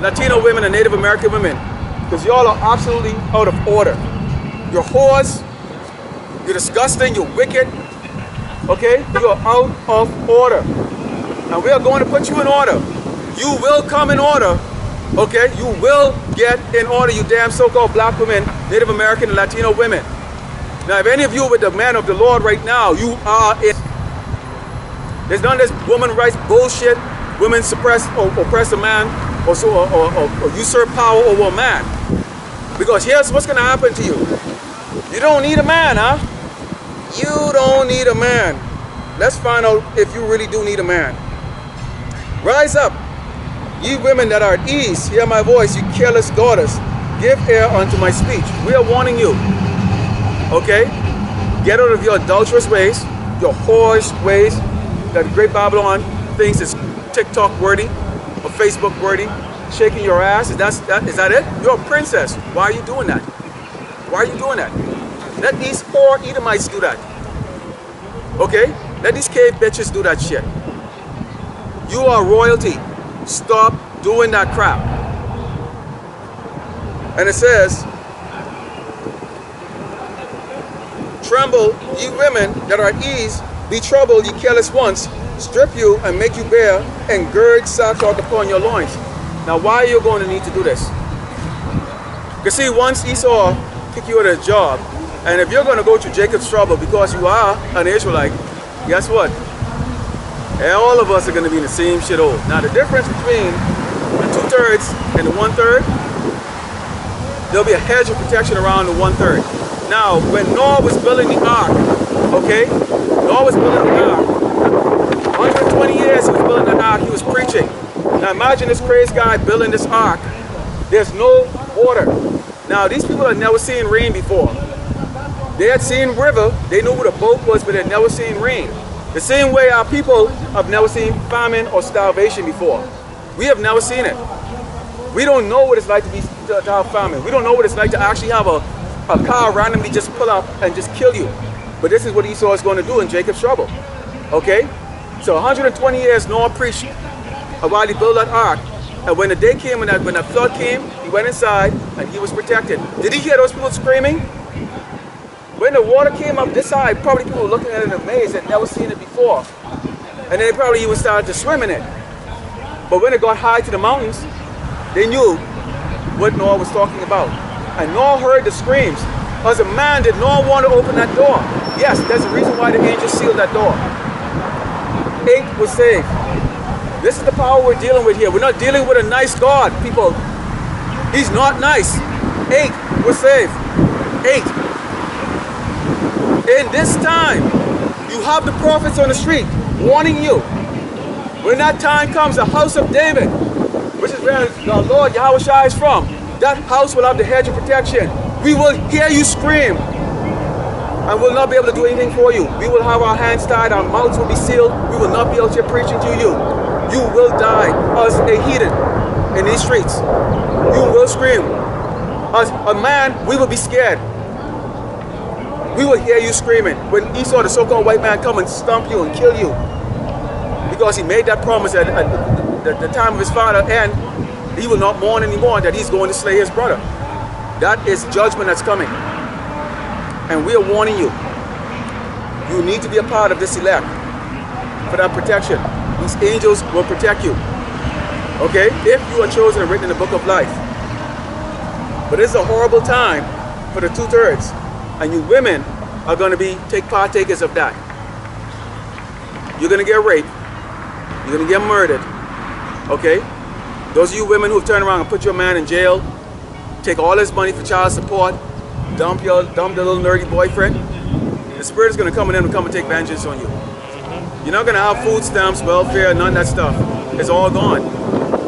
[SPEAKER 1] Latino women, and Native American women. Because y'all are absolutely out of order. You're whores. You're disgusting. You're wicked. Okay? You're out of order. And we are going to put you in order. You will come in order. Okay? You will get in order, you damn so-called black women, Native American, and Latino women. Now, if any of you with the man of the Lord right now, you are in. There's none of this woman rights bullshit. Women suppress or oppress a man or usurp power over a man. Because here's what's going to happen to you. You don't need a man, huh? You don't need a man. Let's find out if you really do need a man. Rise up, ye women that are at ease. Hear my voice, you careless daughters. Give ear unto my speech. We are warning you. Okay? Get out of your adulterous ways, your whorish ways, that the great Babylon thinks is TikTok worthy or Facebook worthy. Shaking your ass. Is that it? You're a princess. Why are you doing that? Why are you doing that? Let these poor Edomites do that. Okay? Let these cave bitches do that shit. You are royalty. Stop doing that crap. And it says, tremble, ye women that are at ease, be troubled, ye careless ones, strip you and make you bare, and gird sackcloth upon your loins. Now, why are you going to need to do this? Because see, once Esau kick you out of his job, and if you're going to go through Jacob's trouble because you are an Israelite, guess what? All of us are going to be in the same shit hole. Now, the difference between the 2/3 and the 1/3, there'll be a hedge of protection around the 1/3. Now, when Noah was building the ark, okay? Noah was building the ark. 120 years he was building the ark, he was preaching. Now imagine this crazy guy building this ark. There's no water. Now these people had never seen rain before. They had seen river, they knew what a boat was, but they had never seen rain. The same way our people have never seen famine or starvation before. We have never seen it. We don't know what it's like to have famine. We don't know what it's like to actually have a car randomly just pull up and just kill you. But this is what Esau is going to do in Jacob's trouble. Okay? So 120 years Noah preached while he built that ark. And when the day came, when the flood came, he went inside and he was protected. Did he hear those people screaming? When the water came up this side, probably people were looking at it in amaze and never seen it before. And then they probably even started to swim in it. But when it got high to the mountains, they knew what Noah was talking about. And Noah heard the screams. As a man, did Noah want to open that door? Yes, there's a reason why the angel sealed that door. 8 was saved. This is the power we're dealing with here. We're not dealing with a nice God, people. He's not nice. 8 was saved. 8. In this time, you have the prophets on the street warning you. When that time comes, the house of David, which is where the Lord Yahweh Shai is from, that house will have the hedge of protection. We will hear you scream and will not be able to do anything for you. We will have our hands tied, our mouths will be sealed. We will not be out here preaching to you. You will die as a heathen in these streets. You will scream. As a man, we will be scared. we will hear you screaming. When Esau, the so-called white man, come and stomp you and kill you, because he made that promise at the time of his father, and he will not mourn anymore that he's going to slay his brother. That is judgment that's coming. And we are warning you. You need to be a part of this elect for that protection. These angels will protect you. Okay? If you are chosen and written in the book of life. But it's a horrible time for the 2/3. And you women are going to be partakers of that. You're going to get raped. You're going to get murdered. Okay? Those of you women who've turned around and put your man in jail, take all his money for child support, dump the little nerdy boyfriend, the Spirit is going to come in and come and take vengeance on you. You're not going to have food stamps, welfare, none of that stuff. It's all gone.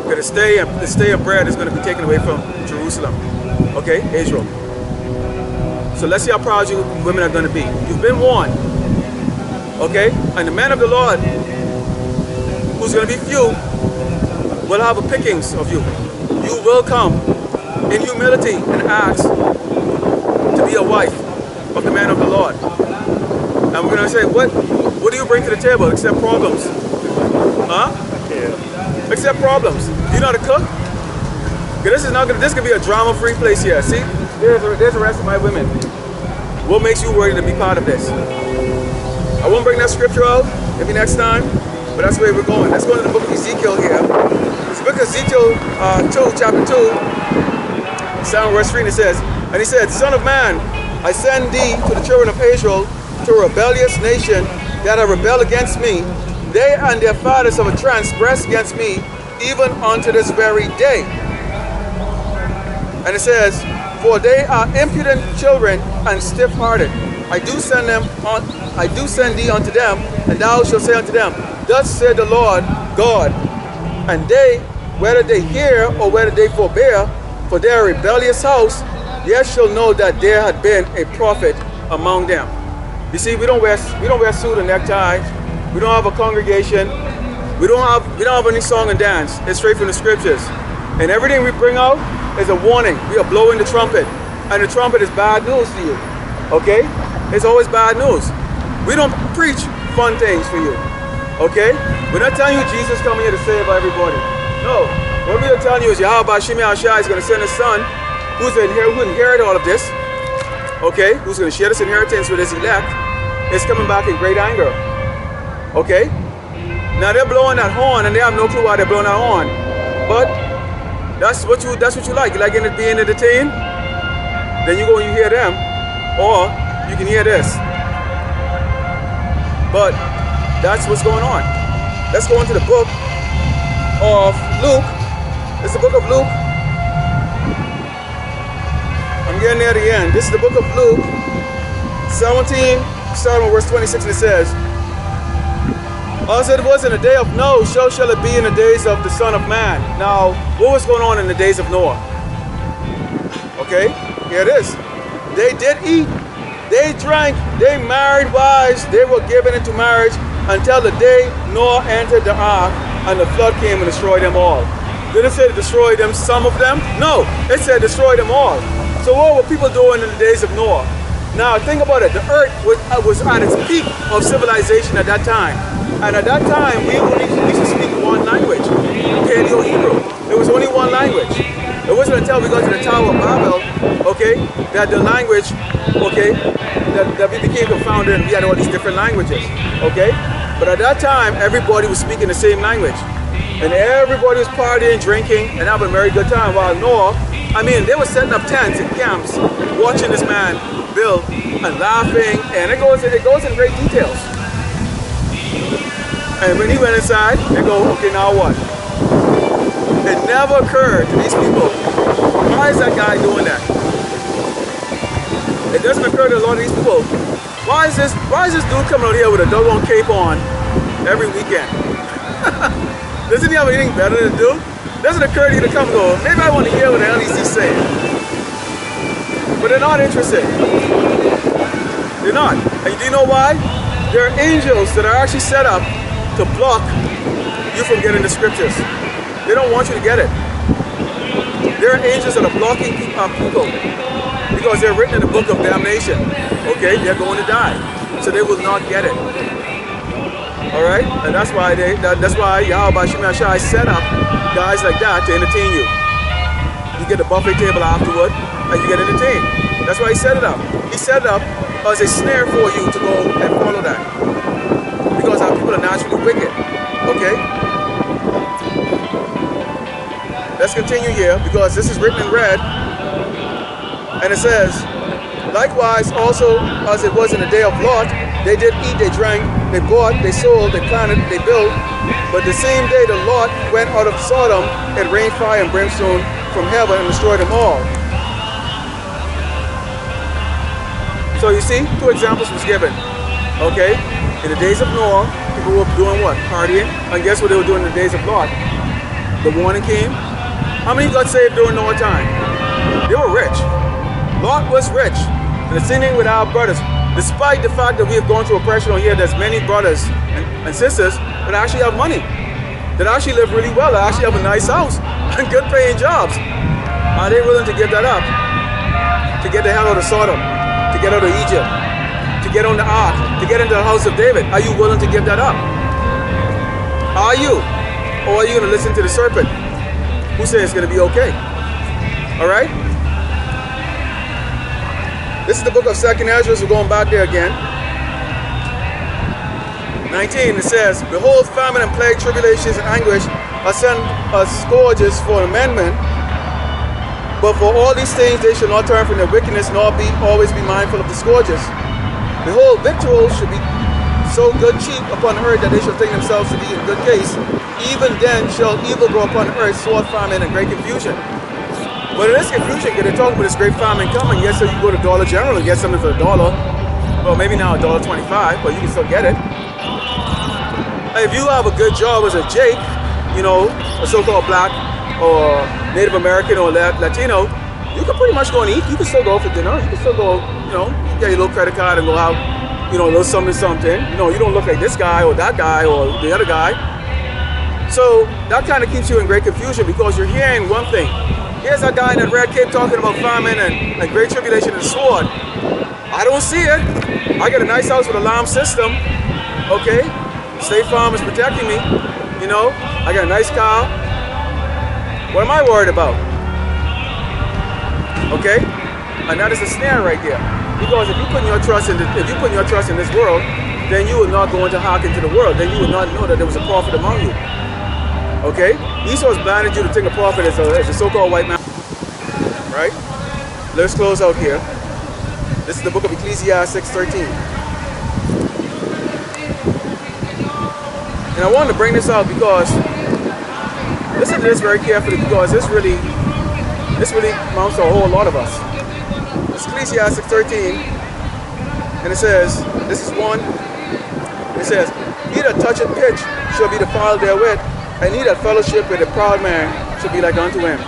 [SPEAKER 1] Because the stay of bread is going to be taken away from Jerusalem. Okay? Israel. So let's see how proud you women are going to be. You've been warned. Okay? And the man of the Lord, who's going to be few, will have a pickings of you. You will come in humility and ask to be a wife of the man of the Lord. And we're going to say, what do you bring to the table except problems? Huh? Yeah. Except problems. Do you know how to cook? This is not gonna. This could be a drama-free place here. See, there's the rest of my women. What makes you worthy to be part of this? I won't bring that scripture out. Maybe next time. But that's where we're going. Let's go to the book of Ezekiel here. This book of Ezekiel 2, chapter 2, 7 verse 3, and it says, and he said, Son of man, I send thee to the children of Israel, to a rebellious nation that have rebelled against me. They and their fathers have transgressed against me, even unto this very day. And it says, for they are impudent children and stiff-hearted. I do send thee unto them, and thou shalt say unto them, Thus said the Lord God. And they, whether they hear or whether they forbear, for their rebellious house, yet shall know that there had been a prophet among them. You see, we don't wear suit and neckties. We don't have a congregation. We don't have any song and dance. It's straight from the scriptures. And everything we bring out is a warning. We are blowing the trumpet. And the trumpet is bad news to you. Okay? It's always bad news. We don't preach fun things for you. Okay? We're not telling you Jesus coming here to save everybody. No. What we are telling you is Yahweh Shemi Ashai is going to send his son who inherit all of this. Okay? Who's going to share this inheritance with his elect. Is coming back in great anger. Okay? Now they're blowing that horn and they have no clue why they're blowing that horn. But that's what you like. You like being entertained? Then you go and you hear them. Or you can hear this. But that's what's going on. Let's go into the book of Luke. It's the book of Luke. I'm getting near the end. This is the book of Luke 17, starting with verse 26, and it says, As it was in the day of Noah, so shall it be in the days of the Son of Man. Now, what was going on in the days of Noah? Okay, here it is. They did eat, they drank, they married wives, they were given into marriage until the day Noah entered the ark and the flood came and destroyed them all. Did it say to destroy them, some of them? No, it said destroy them all. So what were people doing in the days of Noah? Now think about it. The earth was at its peak of civilization at that time. And at that time, we used to speak one language, Paleo-Hebrew. There was only one language. It wasn't until we got to the Tower of Babel, okay, that the language, okay, that we became confounded and we had all these different languages, okay? But at that time, everybody was speaking the same language. And everybody was partying, drinking, and having a very good time. While Noah, I mean, they were setting up tents and camps, watching this man build and laughing, and it goes in great details. And when he went inside, they go, okay, now what? It never occurred to these people, why is that guy doing that? It doesn't occur to a lot of these people, why is this dude coming out here with a doggone cape on every weekend? Doesn't he have anything better to do? Doesn't occur to you to come and go, maybe I want to hear what the hell he's saying. But they're not interested. They're not. And do you know why? There are angels that are actually set up to block you from getting the scriptures. They don't want you to get it. There are angels that are blocking people because they're written in the book of damnation. Okay, they're going to die, so they will not get it. All right, and that's why that's why Yahweh Shema Shai set up guys like that to entertain you. You get a buffet table afterward, and you get entertained. That's why he set it up. He set it up as a snare for you to go and follow that, because our people are naturally wicked. Okay. Let's continue here, because this is written in red, and it says, likewise also as it was in the day of Lot, they did eat, they drank, they bought, they sold, they planted, they built. But the same day the Lot went out of Sodom, it rained fire and brimstone from heaven and destroyed them all. So you see, two examples was given. Okay, in the days of Noah, people were doing what? Partying. And guess what they were doing in the days of Lot? The warning came. How many got saved during Noah time? They were rich. Lot was rich. And the same thing with our brothers. Despite the fact that we have gone through oppression on here, there's many brothers and sisters that actually have money, that actually live really well, that actually have a nice house and good paying jobs. Are they willing to give that up? To get the hell out of Sodom, to get out of Egypt, to get on the ark, to get into the house of David? Are you willing to give that up? Are you? Or are you going to listen to the serpent who says it's going to be okay? All right? This is the book of 2nd Ezra, so we're going back there again. 19, it says, behold, famine and plague, tribulations and anguish are sent as scourges for amendment. But for all these things they shall not turn from their wickedness, nor always be mindful of the scourges. Behold, victuals should be so good cheap upon the earth that they shall think themselves to be in good case. Even then shall evil grow upon the earth, sword, famine, and great confusion. But in this confusion, because they're talking about this great famine coming, yes, so you go to Dollar General and get something for $1. Well, maybe now $1.25, but you can still get it. If you have a good job as a Jake, you know, a so-called black or Native American or Latino, you can pretty much go and eat. You can still go for dinner. You can still go, you know, get your little credit card and go out, you know, a little something. You know, you don't look like this guy or that guy or the other guy. So that kind of keeps you in great confusion, because you're hearing one thing. Here's a guy in that red cape talking about famine and great tribulation and sword. I don't see it. I got a nice house with an alarm system. Okay? State Farm is protecting me. You know? I got a nice car. What am I worried about? Okay? And that is a snare right there. Because if you put your trust in this world, then you will not go into hearken to the world. Then you will not know that there was a prophet among you. Okay? Esau's blinded you to think a prophet as a so-called white man. Right? Let's close out here. This is the book of Ecclesiastes 13. And I wanted to bring this out because, listen to this very carefully, because this really amounts to a whole lot of us. It's Ecclesiastes 13, and it says, this is 1, it says, he that toucheth pitch shall be defiled therewith, and he that fellowship with a proud man shall be like unto him.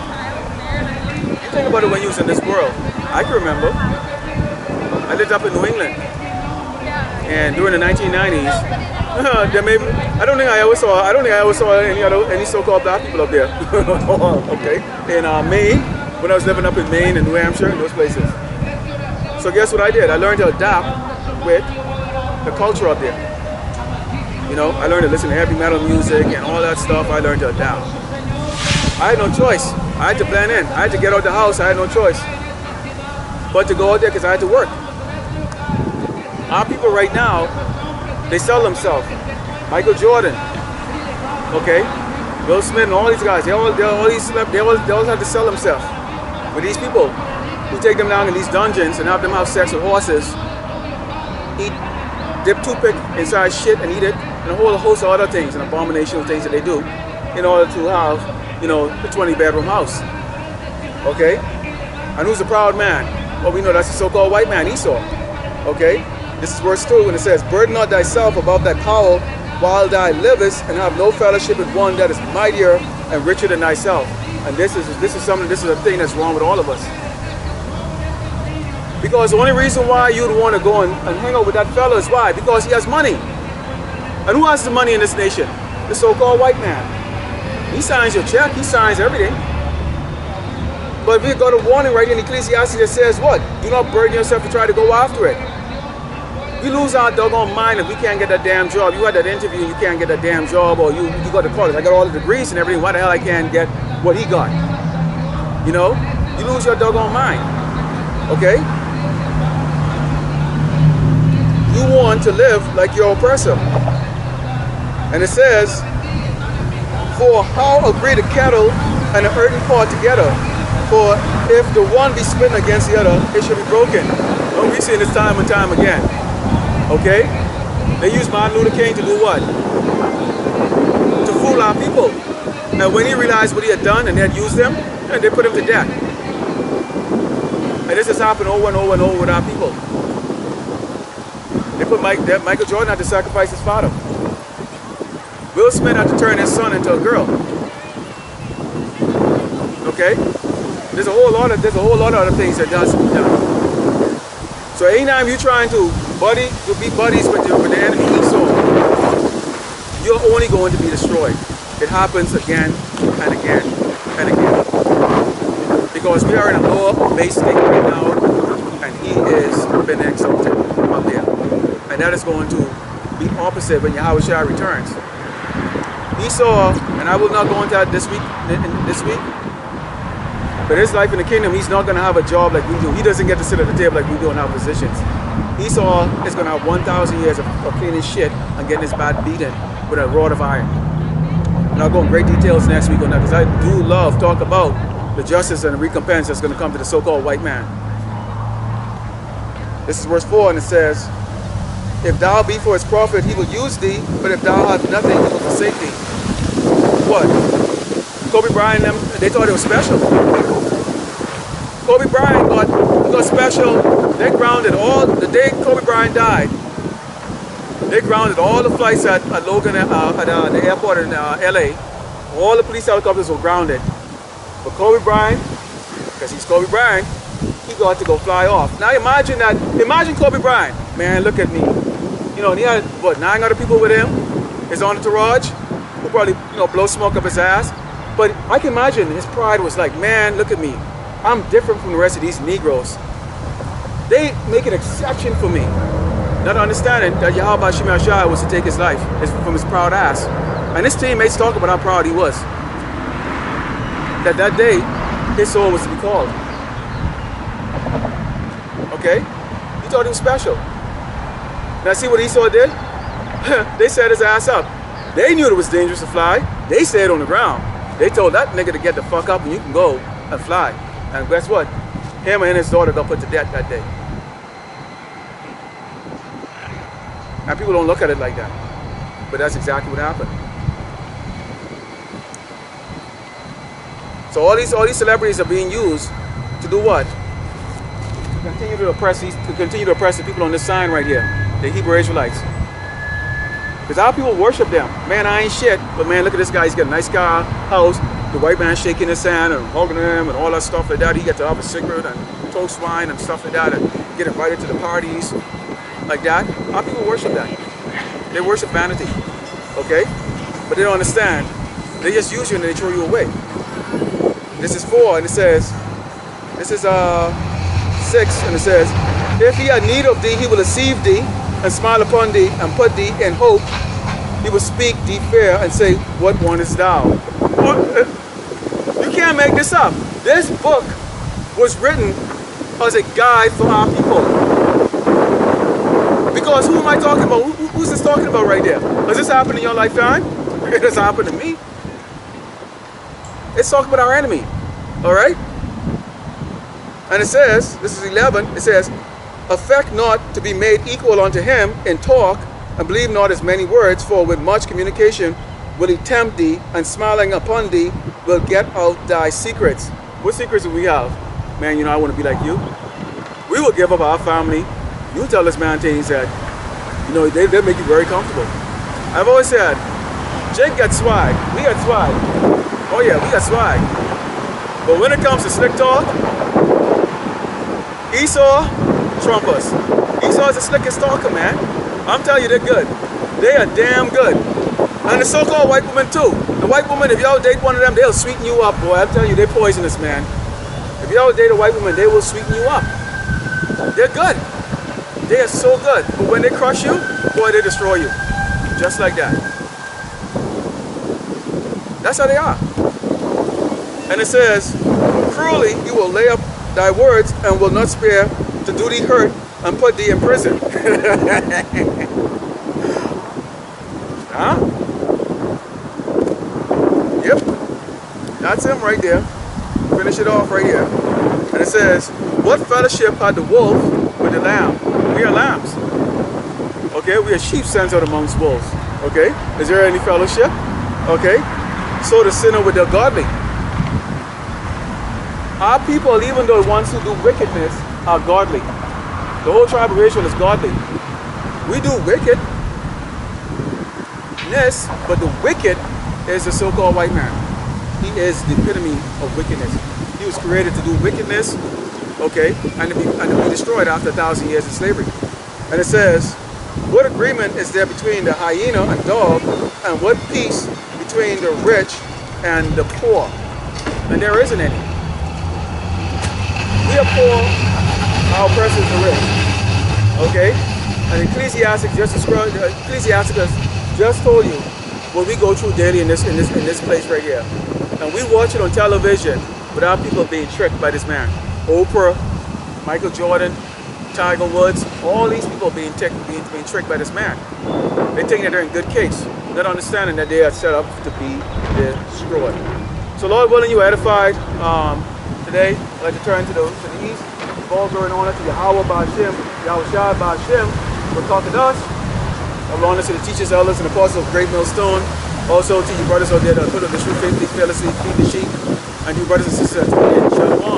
[SPEAKER 1] You think about it when you was in this world. I can remember. I lived up in New England, and during the 1990s, I don't think I ever saw any so-called black people up there. Okay, in Maine, when I was living up in Maine and New Hampshire and those places. So guess what I did? I learned to adapt with the culture up there. You know, I learned to listen to heavy metal music and all that stuff. I learned to adapt. I had no choice. I had to blend in. I had to get out the house. I had no choice but to go out there, because I had to work. Our people right now, they sell themselves. Michael Jordan, okay, Will Smith, and all these guys, they all have to sell themselves. But these people who take them down in these dungeons and have them have sex with horses, dip toothpick inside shit and eat it, and a whole host of other things and abominational things that they do in order to have, you know, the 20-bedroom house. Okay? And who's the proud man? Well, we know that's the so-called white man, Esau. Okay? This is verse 2, and it says, burden not thyself above thy power while thou livest, and have no fellowship with one that is mightier and richer than thyself. And this is a thing that's wrong with all of us. Because the only reason why you'd want to go and hang out with that fellow is why? Because he has money. And who has the money in this nation? The so-called white man. He signs your check, he signs everything. But we got a warning right in Ecclesiastes that says what? Do not burden yourself to try to go after it. We lose our doggone mind if we can't get that damn job. You had that interview and you can't get that damn job, or you got to college. I got all the degrees and everything. Why the hell I can't get what he got? You know? You lose your doggone mind. Okay? You want to live like your oppressor. And it says, for how agree the kettle and the earthen pot together? For if the one be smitten against the other, it should be broken. Well, we've seen this time and time again. Okay? They used Martin Luther King to do what? To fool our people. And when he realized what he had done and they had used him, they put him to death. And this has happened over and over and over with our people. They put Michael Jordan had to sacrifice his father. Will Smith had to turn his son into a girl. Okay? There's a whole lot of other things that does be done. So anytime you're trying to be buddies with the enemy Esau, you're only going to be destroyed. It happens again and again and again. Because we are in a lower base state right now, and he is been exalted up there. And that is going to be opposite when Yahushua returns. Esau, and I will not go into that this week, but his life in the kingdom, he's not going to have a job like we do. He doesn't get to sit at the table like we do in our positions. Esau is going to have 1,000 years of cleaning shit and getting his back beaten with a rod of iron. And I'll go in great details next week on that, because I do love talk about the justice and the recompense that's going to come to the so-called white man. This is verse 4, and it says, if thou be for his profit, he will use thee, but if thou hast nothing, he will forsake thee. What? Kobe Bryant, they thought it was special. Kobe Bryant got special. They grounded all, the day Kobe Bryant died, they grounded all the flights at Logan, at the airport in LA. All the police helicopters were grounded. But Kobe Bryant, because he's Kobe Bryant, he got to go fly off. Now imagine that, imagine Kobe Bryant. Man, look at me. You know, he had, what, 9 other people with him? His entourage, who probably, you know, blow smoke up his ass. But I can imagine his pride was like, man, look at me. I'm different from the rest of these Negroes. They make an exception for me. Not understanding that Yahweh Shimei Ashai was to take his life from his proud ass. And his teammates talk about how proud he was. That day, his soul was to be called. Okay? He thought he was special. Now see what Esau did? They set his ass up. They knew it was dangerous to fly. They stayed on the ground. They told that nigga to get the fuck up and you can go and fly. And guess what? Him and his daughter got put to death that day. And people don't look at it like that. But that's exactly what happened. So all these celebrities are being used to do what? To continue to oppress the people on this sign right here, the Hebrew Israelites. Because our people worship them. Man, I ain't shit, but man, look at this guy. He's got a nice car, house. The white man shaking his hand and hugging him and all that stuff like that. He gets to have a cigarette and toast wine and stuff like that and get invited to the parties like that. Our people worship that. They worship vanity, okay? But they don't understand. They just use you and they throw you away. This is 4, and it says, this is 6, and it says, if he had need of thee, he will deceive thee and smile upon thee and put thee in hope. He will speak thee fair and say, what wantest thou? You can't make this up. This book was written as a guide for our people. Because who am I talking about? Who's this talking about right there? Does this happen in your lifetime? It doesn't happen to me. It's talking about our enemy. Alright? And it says, this is 11, it says, affect not to be made equal unto him in talk, and believe not his many words, for with much communication will he tempt thee, and smiling upon thee will get out thy secrets. What secrets do we have? Man, you know, I want to be like you. We will give up our family. You tell us man things that, you know, they make you very comfortable. I've always said, Jake got swag. We got swag. Oh yeah, we got swag. But when it comes to slick talk, Esau trump us. Esau is the slickest talker, man. I'm telling you, they're good. They are damn good. And the so-called white women too. The white woman, if y'all date one of them, they'll sweeten you up, boy. I'm telling you, they're poisonous, man. you ever date a white woman, they will sweeten you up. They're good. They are so good. But when they crush you, boy, they destroy you. Just like that. That's how they are. And it says, cruelly you will lay up thy words and will not spare to do thee hurt and put thee in prison. Huh? Yep. That's him right there. Finish it off right here. And it says, what fellowship had the wolf with the lamb? We are lambs. Okay, we are sheep sent out amongst wolves. Okay, is there any fellowship? Okay, so the sinner with the godly. Our people, even though the ones who do wickedness, are godly. The whole tribe of Israel is godly. We do wickedness, but the wicked is the so-called white man. He is the epitome of wickedness. He was created to do wickedness, okay, and to be destroyed after 1,000 years of slavery. And it says, what agreement is there between the hyena and dog, and what peace between the rich and the poor? And there isn't any. We are poor, our oppressors are rich. Okay? And Ecclesiasticus just told you what we go through daily in this place right here. And we watch it on television without people being tricked by this man. Oprah, Michael Jordan, Tiger Woods, all these people being tricked by this man. They think that they're in good case, not understanding that they are set up to be destroyed. So Lord willing, you are edified. Today, I'd like to turn to the east. All glory and honor to Yahweh Ba'Shem, Yahushua Ba'Shem, for talking to us. All honor to the teachers, elders, and apostles of Great Millstone. Also to you brothers out there that put up the true faith, please fearlessly feed the sheep. And you brothers and sisters, Shalom.